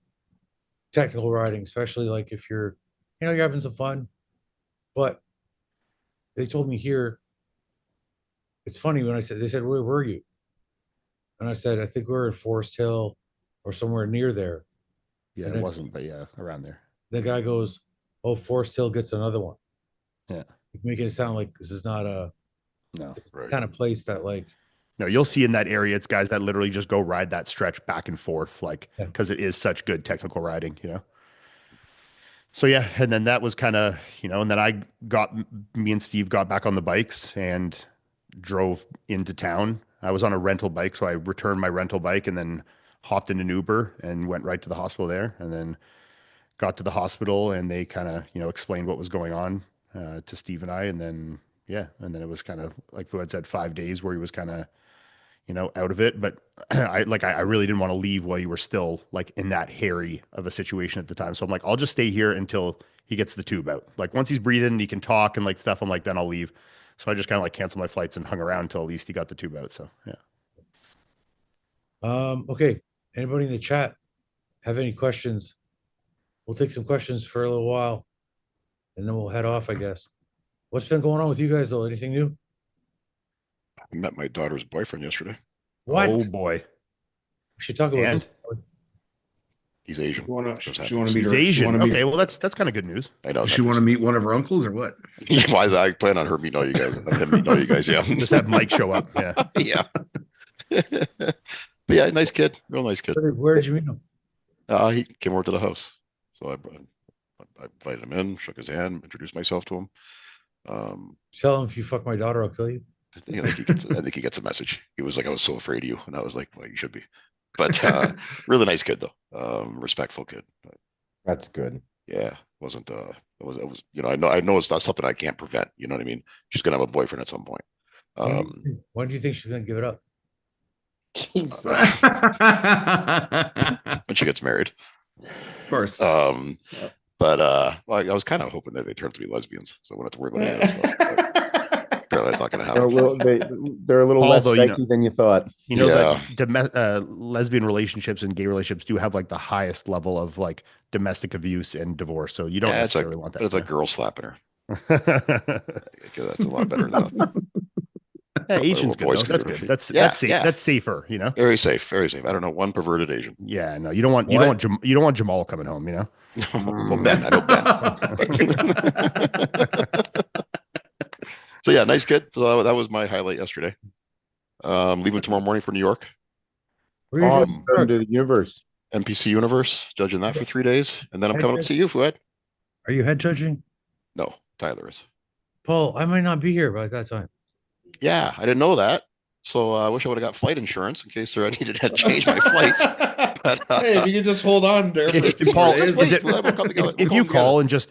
technical riding, especially like if you're having some fun. But they told me here, it's funny when they said, where were you? And I said, I think we were in Forest Hill or somewhere near there. Yeah, And it then wasn't, but yeah, around there. the guy goes, oh, Forest Hill gets another one. Yeah. Making it sound like this is not No, this Right. kind of place that like, no, you'll see in that area, it's guys that literally just go ride that stretch back and forth, like Yeah. because it is such good technical riding. So yeah, and then that was kind of, and then me and Steve got back on the bikes and drove into town. I was on a rental bike, so I returned my rental bike and then hopped in an Uber and went right to the hospital there. And then got to the hospital and they kind of, explained what was going on to Steve and I. And then, and then it was kind of like Fouad said, 5 days where he was kind of, out of it. But I really didn't want to leave while you were still like in that hairy of a situation at the time. So I'm like, I'll just stay here until he gets the tube out. Like once he's breathing and he can talk and like stuff, I'm like, then I'll leave. So I just kind of like canceled my flights and hung around until at least he got the tube out. So yeah. Okay. Anybody in the chat have any questions? We'll take some questions for a little while and then we'll head off, I guess. What's been going on with you guys though? Anything new? I met my daughter's boyfriend yesterday. What? Oh boy. We should talk about And? this. He's Asian. She want Just to happens. meet He's her. She Asian. want to meet. Okay, well that's kind of good news. I know. She want to meet one of her uncles or what? Why is I plan on her meeting all you guys? Him meeting all you guys. Yeah. Just have Mike show up. Yeah. Yeah. But yeah, nice kid. Real nice kid. Where did you meet him? He came over to the house. So I invited him in, shook his hand, introduced myself to him. Tell him if you fuck my daughter, I'll kill you. I think he gets a message. He was like, I was so afraid of you. And I was like, well, you should be. But really nice kid though. Respectful kid. But, That's good. yeah, wasn't it was I know it's not something I can't prevent. You know what I mean? She's gonna have a boyfriend at some point. When do you think she's gonna give it up? Jesus. When she gets married. Of course. But well, I was kind of hoping that they turned to be lesbians, so I wouldn't have to worry about any of that stuff. But apparently that's not gonna happen. They're a little less Although, spiky than you thought. That lesbian relationships and gay relationships do have like the highest level of like domestic abuse and divorce. So you don't necessarily want that. It's like girl slapping her. That's a lot better than that. Yeah, Asian's good. Boys Though. can That's do good. it. That's safe. Yeah. That's safer. You know. Very safe. Very safe. I don't know one perverted Asian. Yeah. No, you don't want Jamal coming home. You know. Well, Ben. I know Ben. So yeah, nice kid. So that was my highlight yesterday. Leaving tomorrow morning for New York. Where are you doing? Going to the universe. NPC Universe, judging that for 3 days, and then I'm coming up to see you, Fouad. Are you head judging? No, Tyler is. Paul, I might not be here by that time. Yeah, I didn't know that. So I wish I would have got flight insurance in case I needed to change my flights. But, hey, if you could just hold on there for a few Paul, more days. if you call and just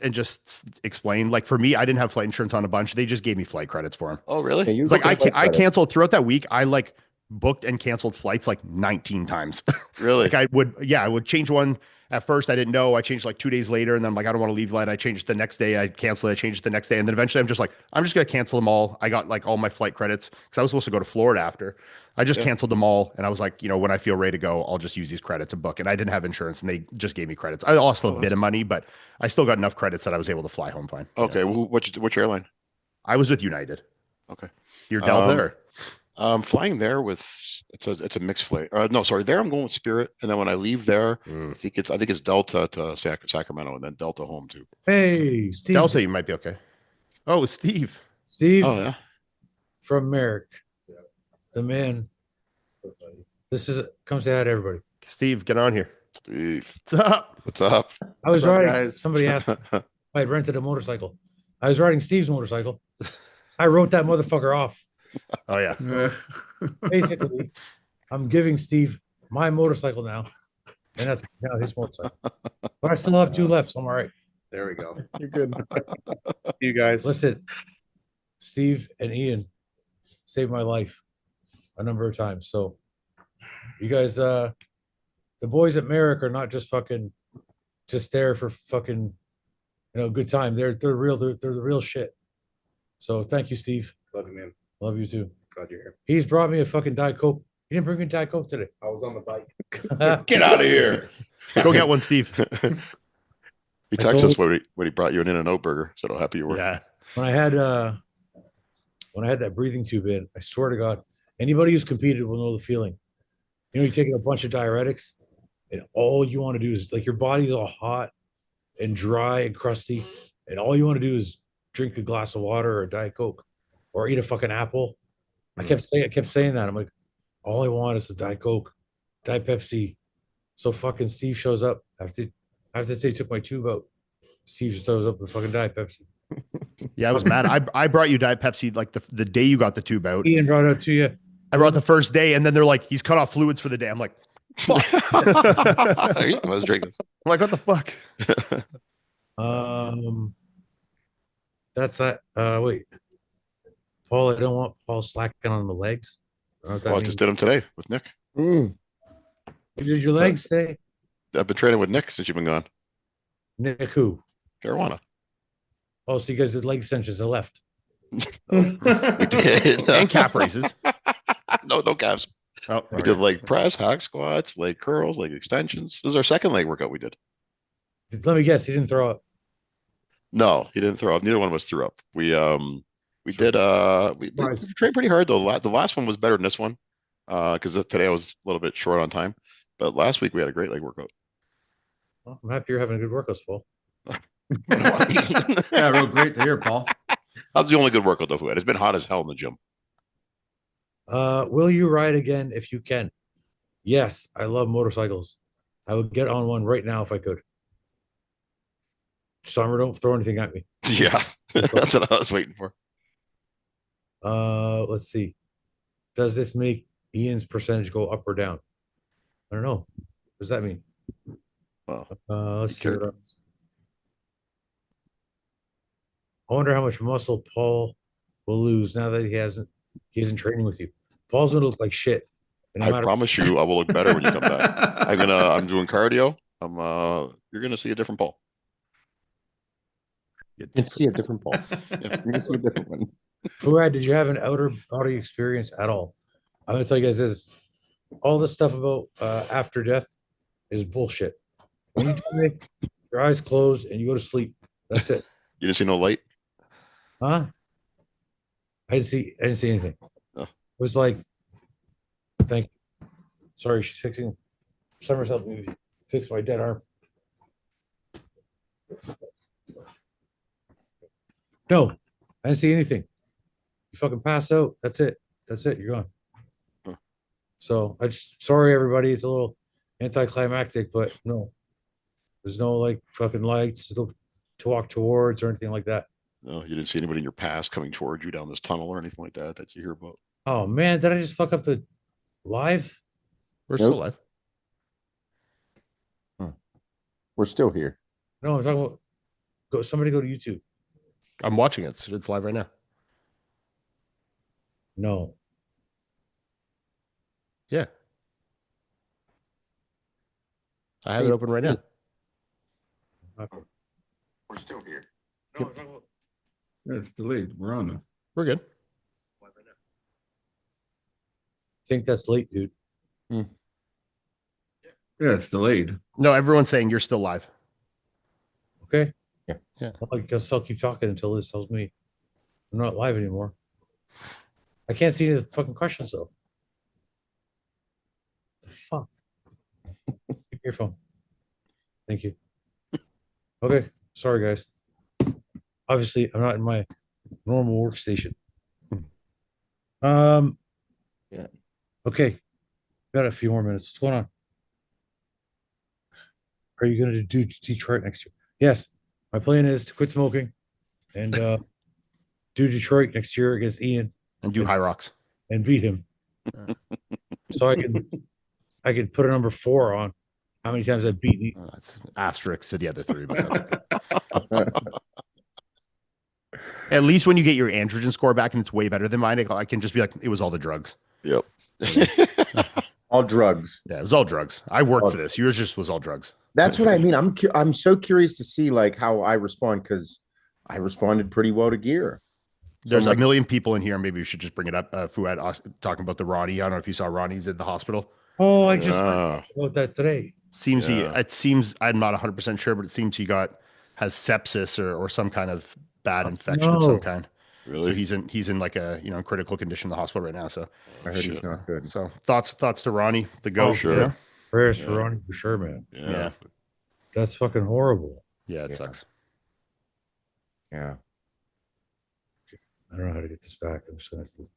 explain, like for me, I didn't have flight insurance on a bunch. They just gave me flight credits for them. Oh, really? Yeah, It's like I canceled throughout that week. I like booked and canceled flights like 19 times. Really? Like I would change one. At first, I didn't know. I changed like 2 days later, and then I'm like, I don't want to leave flight. I changed it the next day. I canceled it. I changed it the next day, and then eventually, I'm just gonna cancel them all. I got like all my flight credits because I was supposed to go to Florida after. I just canceled them all, and I was like, when I feel ready to go, I'll just use these credits and book. And I didn't have insurance, and they just gave me credits. I lost a bit of money, but I still got enough credits that I was able to fly home fine. Okay. Well, which airline? I was with United. Okay. You're Delta or? I'm flying there with it's a mixed flight. No, sorry. There I'm going with Spirit, and then when I leave there, I think it's Delta to Sacramento, and then Delta home too. Hey, Steve. Delta, you might be okay. Oh, it was Steve. Steve Oh yeah. from Merrick. The man. This is come say hi to everybody. Steve, get on here. Steve, What's up? what's up? I was What's up, riding. guys? Somebody asked. I had rented a motorcycle. I was riding Steve's motorcycle. I wrote that motherfucker off. Oh yeah. Basically, I'm giving Steve my motorcycle now, and that's now his motorcycle. But I still have 2 left, so I'm all right. There we go. You're good. You guys. Listen, Steve and Iain saved my life a number of times. So you guys, the boys at Merrick are not just there for fucking, good time. They're the real shit. So thank you, Steve. Love you, man. Love you too. Glad you're here. He's brought me a fucking Diet Coke. He didn't bring me Diet Coke today. I was on the bike. Get out of here. Go get one, Steve. He texted us when he brought you an In-N-Out burger. Said how happy you were. Yeah. When I had that breathing tube in, I swear to God, anybody who's competed will know the feeling. You're taking a bunch of diuretics, and all you want to do is like your body's all hot and dry and crusty, and all you want to do is drink a glass of water or a Diet Coke or eat a fucking apple. I kept saying that. I'm like, all I want is a Diet Coke, Diet Pepsi. So fucking Steve shows up after they took my tube out. Steve shows up with fucking Diet Pepsi. Yeah, I was mad. I brought you Diet Pepsi like the day you got the tube out. Iain brought it up to you. I brought the first day, and then they're like, he's cut off fluids for the day. I'm like, fuck. I was drinking. I'm like, what the fuck? That's that. Wait, Paul. I don't want Paul slacking on the legs. I don't know what that Well, I means. just did them today with Nick. Mm. You did your legs today, I've been training with Nick since you've been gone. Nick? Who? Marijuana. Oh, so you guys did leg extensions. I left. We did. And calf raises. No calves. Oh, We did leg press, hack squats, leg curls, leg extensions. This is our second leg workout we did. Let me guess. He didn't throw up. No, he didn't throw up. Neither one of us threw up. We trained pretty hard though. The last one was better than this one. Because today I was a little bit short on time. But last week we had a great leg workout. Well, I'm happy you're having a good workout, Paul. Yeah, real great to hear, Paul. That's the only good workout though we had. It's been hot as hell in the gym. Will you ride again if you can? Yes, I love motorcycles. I would get on one right now if I could. Summer, don't throw anything at me. Yeah, that's what I was waiting for. Let's see. Does this make Ian's percentage go up or down? I don't know. What does that mean? Well, Let's see what else. I wonder how much muscle Paul will lose now that he isn't training with you. Paul's gonna look like shit. And I promise you, I will look better when you come back. I'm doing cardio. You're gonna see a different Paul. You can see a different Paul. You can see a different one. Fouad, did you have an outer body experience at all? I'm gonna tell you guys this: all this stuff about after death is bullshit. When you die, your eyes close and you go to sleep. That's it. You didn't see no light? Huh? I didn't see anything. Oh. It was like, thank you. Sorry, she's fixing. Summer's helping me fix my dead arm. No, I didn't see anything. You fucking pass out. That's it. You're gone. Huh. So sorry everybody. It's a little anticlimactic, but no, there's no like fucking lights to walk towards or anything like that. No, you didn't see anybody in your past coming towards you down this tunnel or anything like that you hear about. Oh man, did I just fuck up the live? We're Nope. still live. We're still here. No, I'm talking about somebody go to YouTube. I'm watching it. It's live right now. No. Yeah. I have it open right now. We're still here. No, I'm talking about Yeah, it's delayed. We're on them. We're good. I think that's late, dude. Yeah, it's delayed. No, everyone's saying you're still live. Okay. Yeah. Yeah. Well, I guess I'll keep talking until this tells me I'm not live anymore. I can't see the fucking questions though. The fuck? Keep your phone. Thank you. Okay. Sorry, guys. Obviously, I'm not in my normal workstation. Yeah. Okay. Got a few more minutes. What's going on? Are you going to do Detroit next year? Yes. My plan is to quit smoking and do Detroit next year against Ian And do high rocks. and beat him. So I can put a number 4 on how many times I've beaten Ian. That's asterisk to the other 3. But that's okay. At least when you get your androgen score back and it's way better than mine, I can just be like, it was all the drugs. Yep. All drugs. Yeah, it was all drugs. I worked for this. Yours just was all drugs. That's what I mean. I'm so curious to see like how I respond because I responded pretty well to gear. There's like- a million people in here. Maybe we should just bring it up. Fouad talking about the Ronnie. I don't know if you saw Ronnie's at the hospital. Oh, I just Yeah. about that today. It seems I'm not 100% sure, but it seems he has sepsis or some kind of bad infection of some no. kind. Really? So he's in like a critical condition in the hospital right now. So I heard he's shit. not good. so thoughts to Ronnie, the goat. sure. You know? Prayers Yeah. for Ronnie for sure, man. Yeah. That's fucking horrible. Yeah, it Yeah. sucks. Yeah. I don't know how to get this back. I'm just gonna have to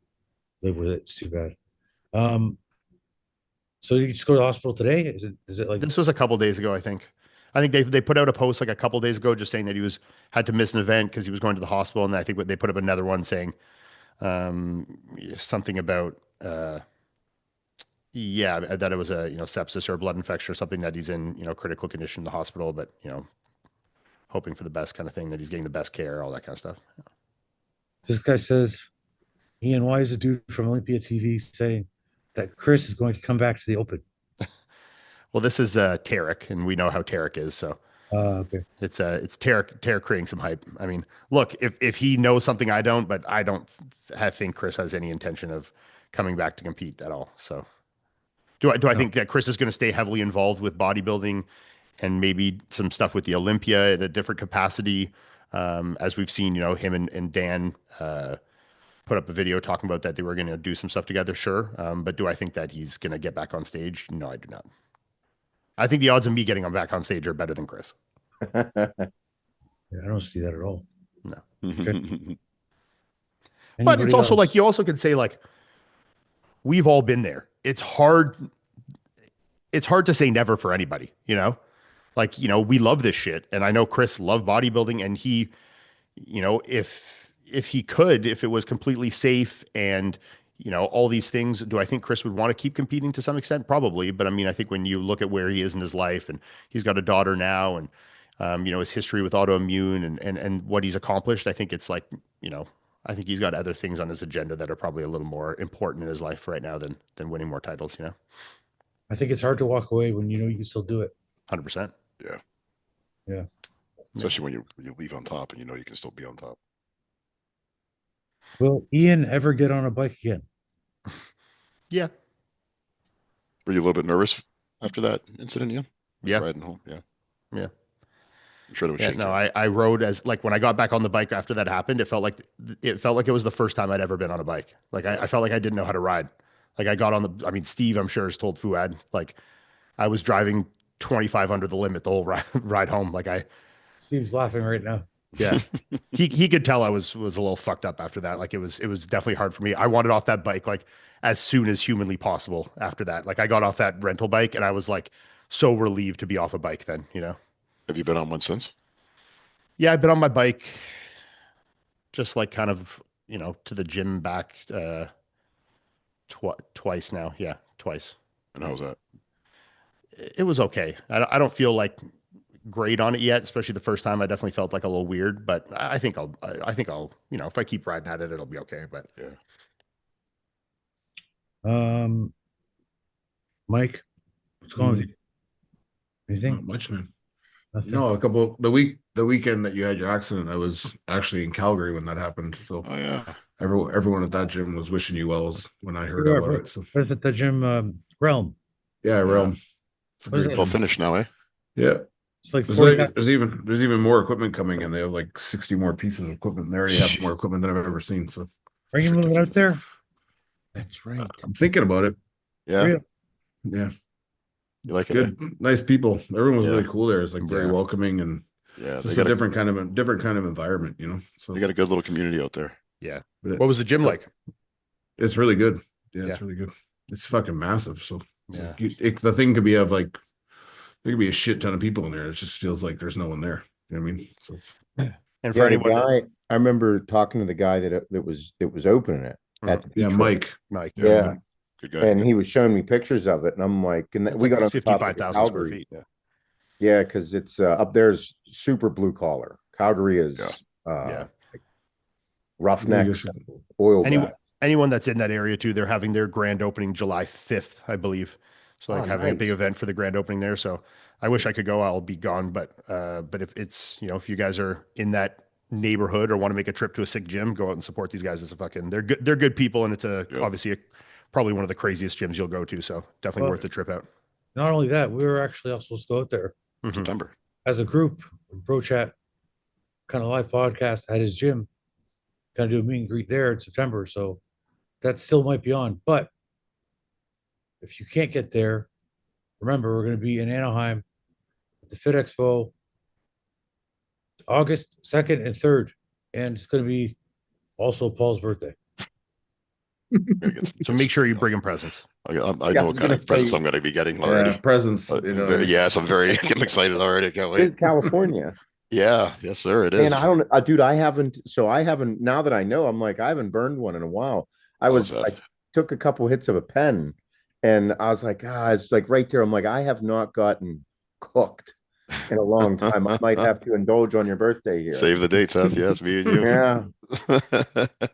live with it. It's too bad. So you just go to the hospital today? Is it like This was a couple days ago, I think. I think they put out a post like a couple days ago just saying that he had to miss an event because he was going to the hospital, and I think they put up another one saying something about yeah, that it was a, sepsis or a blood infection or something, that he's in, critical condition in the hospital, but, hoping for the best kind of thing, that he's getting the best care, all that kind of stuff. This guy says, Ian, why is a dude from Olympia TV saying that Chris is going to come back to the Open? Well, this is Tarek, and we know how Tarek is, so Okay. it's Tarek creating some hype. I mean, look, if he knows something I don't, but I don't think Chris has any intention of coming back to compete at all. So do I think that Chris is going to stay heavily involved with bodybuilding and maybe some stuff with the Olympia in a different capacity? As we've seen, him and Dan put up a video talking about that they were going to do some stuff together. Sure. But do I think that he's going to get back on stage? No, I do not. I think the odds of me getting him back on stage are better than Chris. Yeah, I don't see that at all. No. Okay. But it's also else? like, you also could say, like, we've all been there. It's hard to say never for anybody, like, we love this shit. And I know Chris loved bodybuilding, and he, if he could, if it was completely safe and, all these things, do I think Chris would want to keep competing to some extent? Probably. But I mean, I think when you look at where he is in his life, and he's got a daughter now, and, his history with autoimmune and what he's accomplished, I think it's like, I think he's got other things on his agenda that are probably a little more important in his life right now than winning more titles, I think it's hard to walk away when you know you can still do it. 100%. Yeah. Yeah. Especially when you leave on top and you can still be on top. Will Ian ever get on a bike again? Yeah. Were you a little bit nervous after that incident, Ian? Yeah. Riding home. Yeah. Yeah. I'm sure it was Yeah, shaky. no, I rode as, like, when I got back on the bike after that happened, it felt like it was the first time I'd ever been on a bike. Like, I felt like I didn't know how to ride. Like, I got on I mean, Steve, I'm sure, has told FOUAD, like, I was driving 25 under the limit the whole ride home. Like, Steve's laughing right now. yeah, he could tell I was a little fucked up after that. Like, it was definitely hard for me. I wanted off that bike, like, as soon as humanly possible after that. Like, I got off that rental bike and I was like so relieved to be off a bike then, Have you been on one since? Yeah, I've been on my bike, just like kind of, to the gym back twice now. Yeah, twice. And how's that? It was okay. I don't feel like great on it yet, especially the first time. I definitely felt like a little weird, but I think I'll, if I keep riding at it, it'll be okay. But yeah. Mike, what's going on with you? Anything? Not much, man. Nothing? No, the weekend that you had your accident, I was actually in Calgary when that happened. So Oh yeah. everyone at that gym was wishing you well when I heard Yeah, about right. it. So That's at the gym, Realm. yeah, Realm. It's a What is great it? Well gym. finished now, eh? Yeah. It's like There's 40 like there's even more equipment coming, and they have like 60 more pieces of equipment. They already have more equipment than I've ever seen. So Are you moving out there? That's right. I'm thinking about it. Yeah. Real. Yeah. You like It's it? good. Nice people. Everyone was Yeah. really cool there. It's like very Yeah. welcoming and Yeah. just a different kind of environment, So They got a good little community out there. yeah. but What was the gym like? it's really good. Yeah, Yeah. it's really good. It's fucking massive. So it's Yeah. like the thing could be of like there could be a shit ton of people in there. It just feels like there's no one there. You know what I mean? So it's, And for Yeah, the anyone guy, I remember talking to the guy that was opening it at the yeah, beach Mike. Mike, Yeah. Good guy. And he was showing me pictures of it, and I'm like, and it's we like got on the topic of 55,000 square Calgary. feet. Yeah. Yeah, because it's up there's super blue collar. Calgary is Yeah. roughneck You should- oil Anyone, guy. anyone that's in that area too, they're having their grand opening July 5th, I believe. So like Oh, having a big nice. event for the grand opening there. So I wish I could go. I'll be gone, but if it's, if you guys are in that neighborhood or want to make a trip to a sick gym, go out and support these guys. It's they're good people, and it's obviously probably one of the craziest gyms you'll go to. So definitely worth the trip out. Not only that, we were actually all supposed to go out there Mhm. September. as a group, Bro Chat, kind of live podcast at his gym, kind of do a meet and greet there in September. So that still might be on. But if you can't get there, remember, we're going to be in Anaheim at the Fit Expo August 2nd and 3rd. And it's going to be also Paul's birthday. Gotta get some So make sure you bring him presents. I know I what was kind gonna of presents say- I'm going to be getting already. presents. Yes, I'm excited already. I can't It wait. is California. Yeah, yes, sir. It is. And I don't, dude, I haven't. So I haven't. Now that I know, I'm like, I haven't burned one in a while. I Oh, was Seth. I took a couple hits of a pen, and I was like, it's like right there. I'm like, I have not gotten cooked in a long time. I might have to indulge on your birthday here. Save the date, Seth. Yes, me and you. Yeah,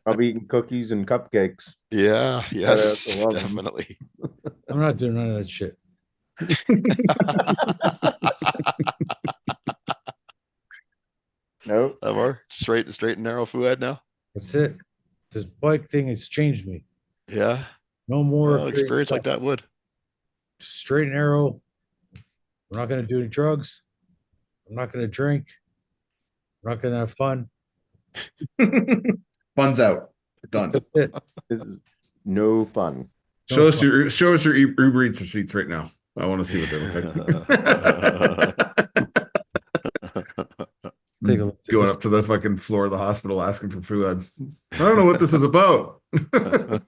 I'll be eating cookies and cupcakes. Yeah, yes, I love 'em. definitely. I'm not doing none of that shit. Nope. Amar, straight and narrow FOUAD now. That's it. This bike thing has changed me. Yeah, No more well, experience like that would. straight and narrow. We're not going to do any drugs. I'm not going to drink. We're not going to have fun. Fun's out. Done. That's it. This is no fun. Show us your Uber Eats receipts right now. I want to see what they look like. Take a look. Going up to the fucking floor of the hospital asking for food. I don't know what this is about. No,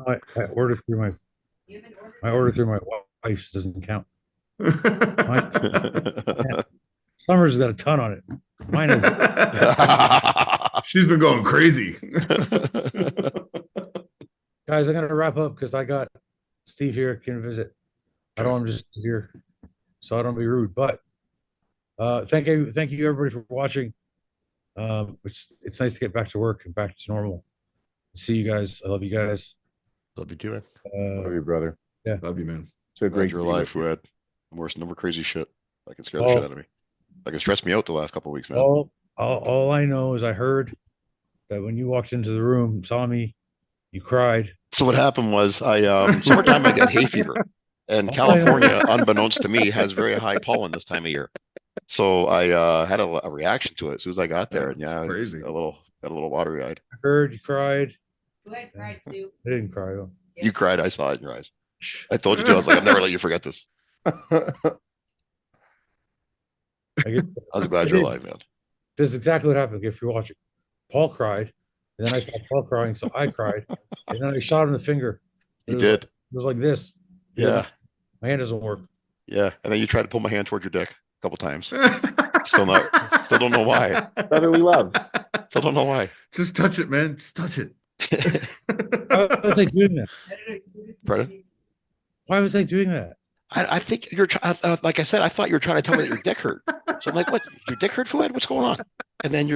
I ordered through my wife's doesn't count. Summer's got a ton on it. Mine is. She's been going crazy. Guys, I'm gonna wrap up because I got Steve here can visit. I don't want him just here, so I don't be rude. But thank you everybody for watching. It's nice to get back to work and back to normal. See you guys. I love you guys. Love you too, man. Love you, brother. Love you, man. So Glad great. you're to be alive, with you. FOUAD. Worst number crazy shit. That can scare the shit out of me. That can stress me out the last couple of weeks, man. All I know is I heard that when you walked into the room, saw me, you cried. So what happened was summertime I get hay fever, and California, unbeknownst to me, has very high pollen this time of year. So I had a reaction to it as soon as I got there, and That's crazy. got a little watery eyed. I heard you cried. FOUAD cried too. I didn't cry though. You cried. I saw it in your eyes. I told you to. I was like, I'll never let you forget this. I was glad you're alive, man. This is exactly what happened. If you're watching, Paul cried, and then I saw Paul crying, so I cried, and then I shot him the finger. You did. It was like this. Yeah. My hand doesn't work. Yeah. And then you tried to pull my hand towards your dick a couple times. Still don't know why. Brotherly love. Still don't know why. Just touch it, man. Just touch it. Why was I doing that? Pardon? Why was I doing that? I think you're like I said, I thought you were trying to tell me that your dick hurt. So I'm like, what? Your dick hurt, FOUAD? What's going on? And then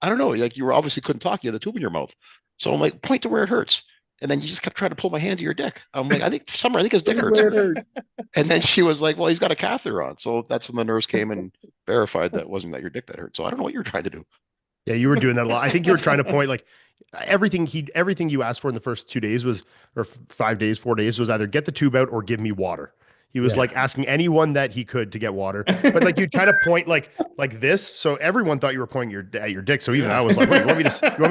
I don't know, like you were obviously couldn't talk, you had the tube in your mouth. So I'm like, point to where it hurts. And then you just kept trying to pull my hand to your dick. I'm like, I think his dick hurts. And then she was like, well, he's got a catheter on. So that's when the nurse came and verified that wasn't that your dick that hurt. So I don't know what you're trying to do. Yeah, you were doing that a lot. I think you were trying to point like everything you asked for in the first 2 days was, or 5 days, 4 days was either get the tube out or give me water. He was like asking anyone that he could to get water, but like you'd kind of point like this, so everyone thought you were pointing at your dick. So even I was like, "Wait, you want me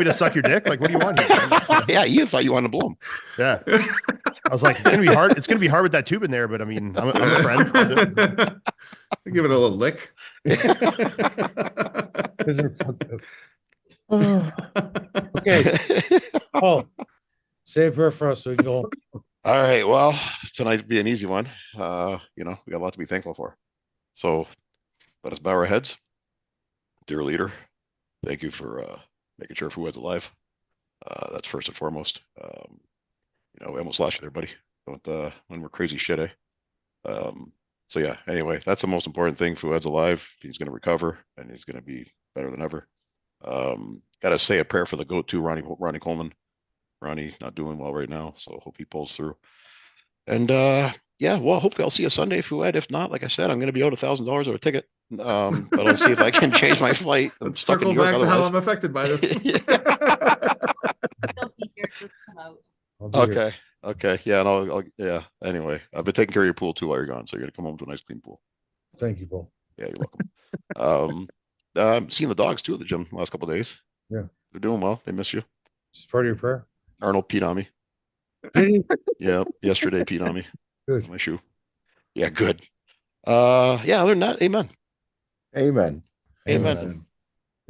to suck your dick? Like, what do you want here?" Man? Yeah, Ian thought you wanted to blow him. Yeah, I was like, "It's gonna be hard. It's gonna be hard with that tube in there." But I mean, I'm a friend. Give it a little lick. Okay. Oh, say a prayer for us so we can go home. All right. Well, tonight will be an easy one. We got a lot to be thankful for. So let us bow our heads. Dear leader, thank you for making sure FOUAD's alive. That's first and foremost. We almost lost you there, buddy. Don't when we're crazy shit, eh? So yeah, anyway, that's the most important thing. FOUAD's alive. He's gonna recover and he's gonna be better than ever. Gotta say a prayer for the GOAT too, Ronnie Coleman. Ronnie not doing well right now, so hope he pulls through. And yeah, well, hopefully I'll see you Sunday, FOUAD. If not, like I said, I'm going to be out $1,000 of a ticket. But I'll see if I can change my flight. I'm Let's stuck in circle New York back to how otherwise. I'm affected by this. They'll be here to come out. I'll be here. Okay. Yeah, and yeah. Anyway, I've been taking care of your pool too while you're gone, so you're gonna come home to a nice clean pool. Thank you, Paul. Yeah, you're welcome. I'm seeing the dogs too at the gym the last couple of days. Yeah. They're doing well. They miss you. It's part of your prayer. Arnold peed on me. Did he? Yeah, yesterday peed on me. Good. My shoe. Yeah, good. Yeah, other than that, amen. Amen. Amen.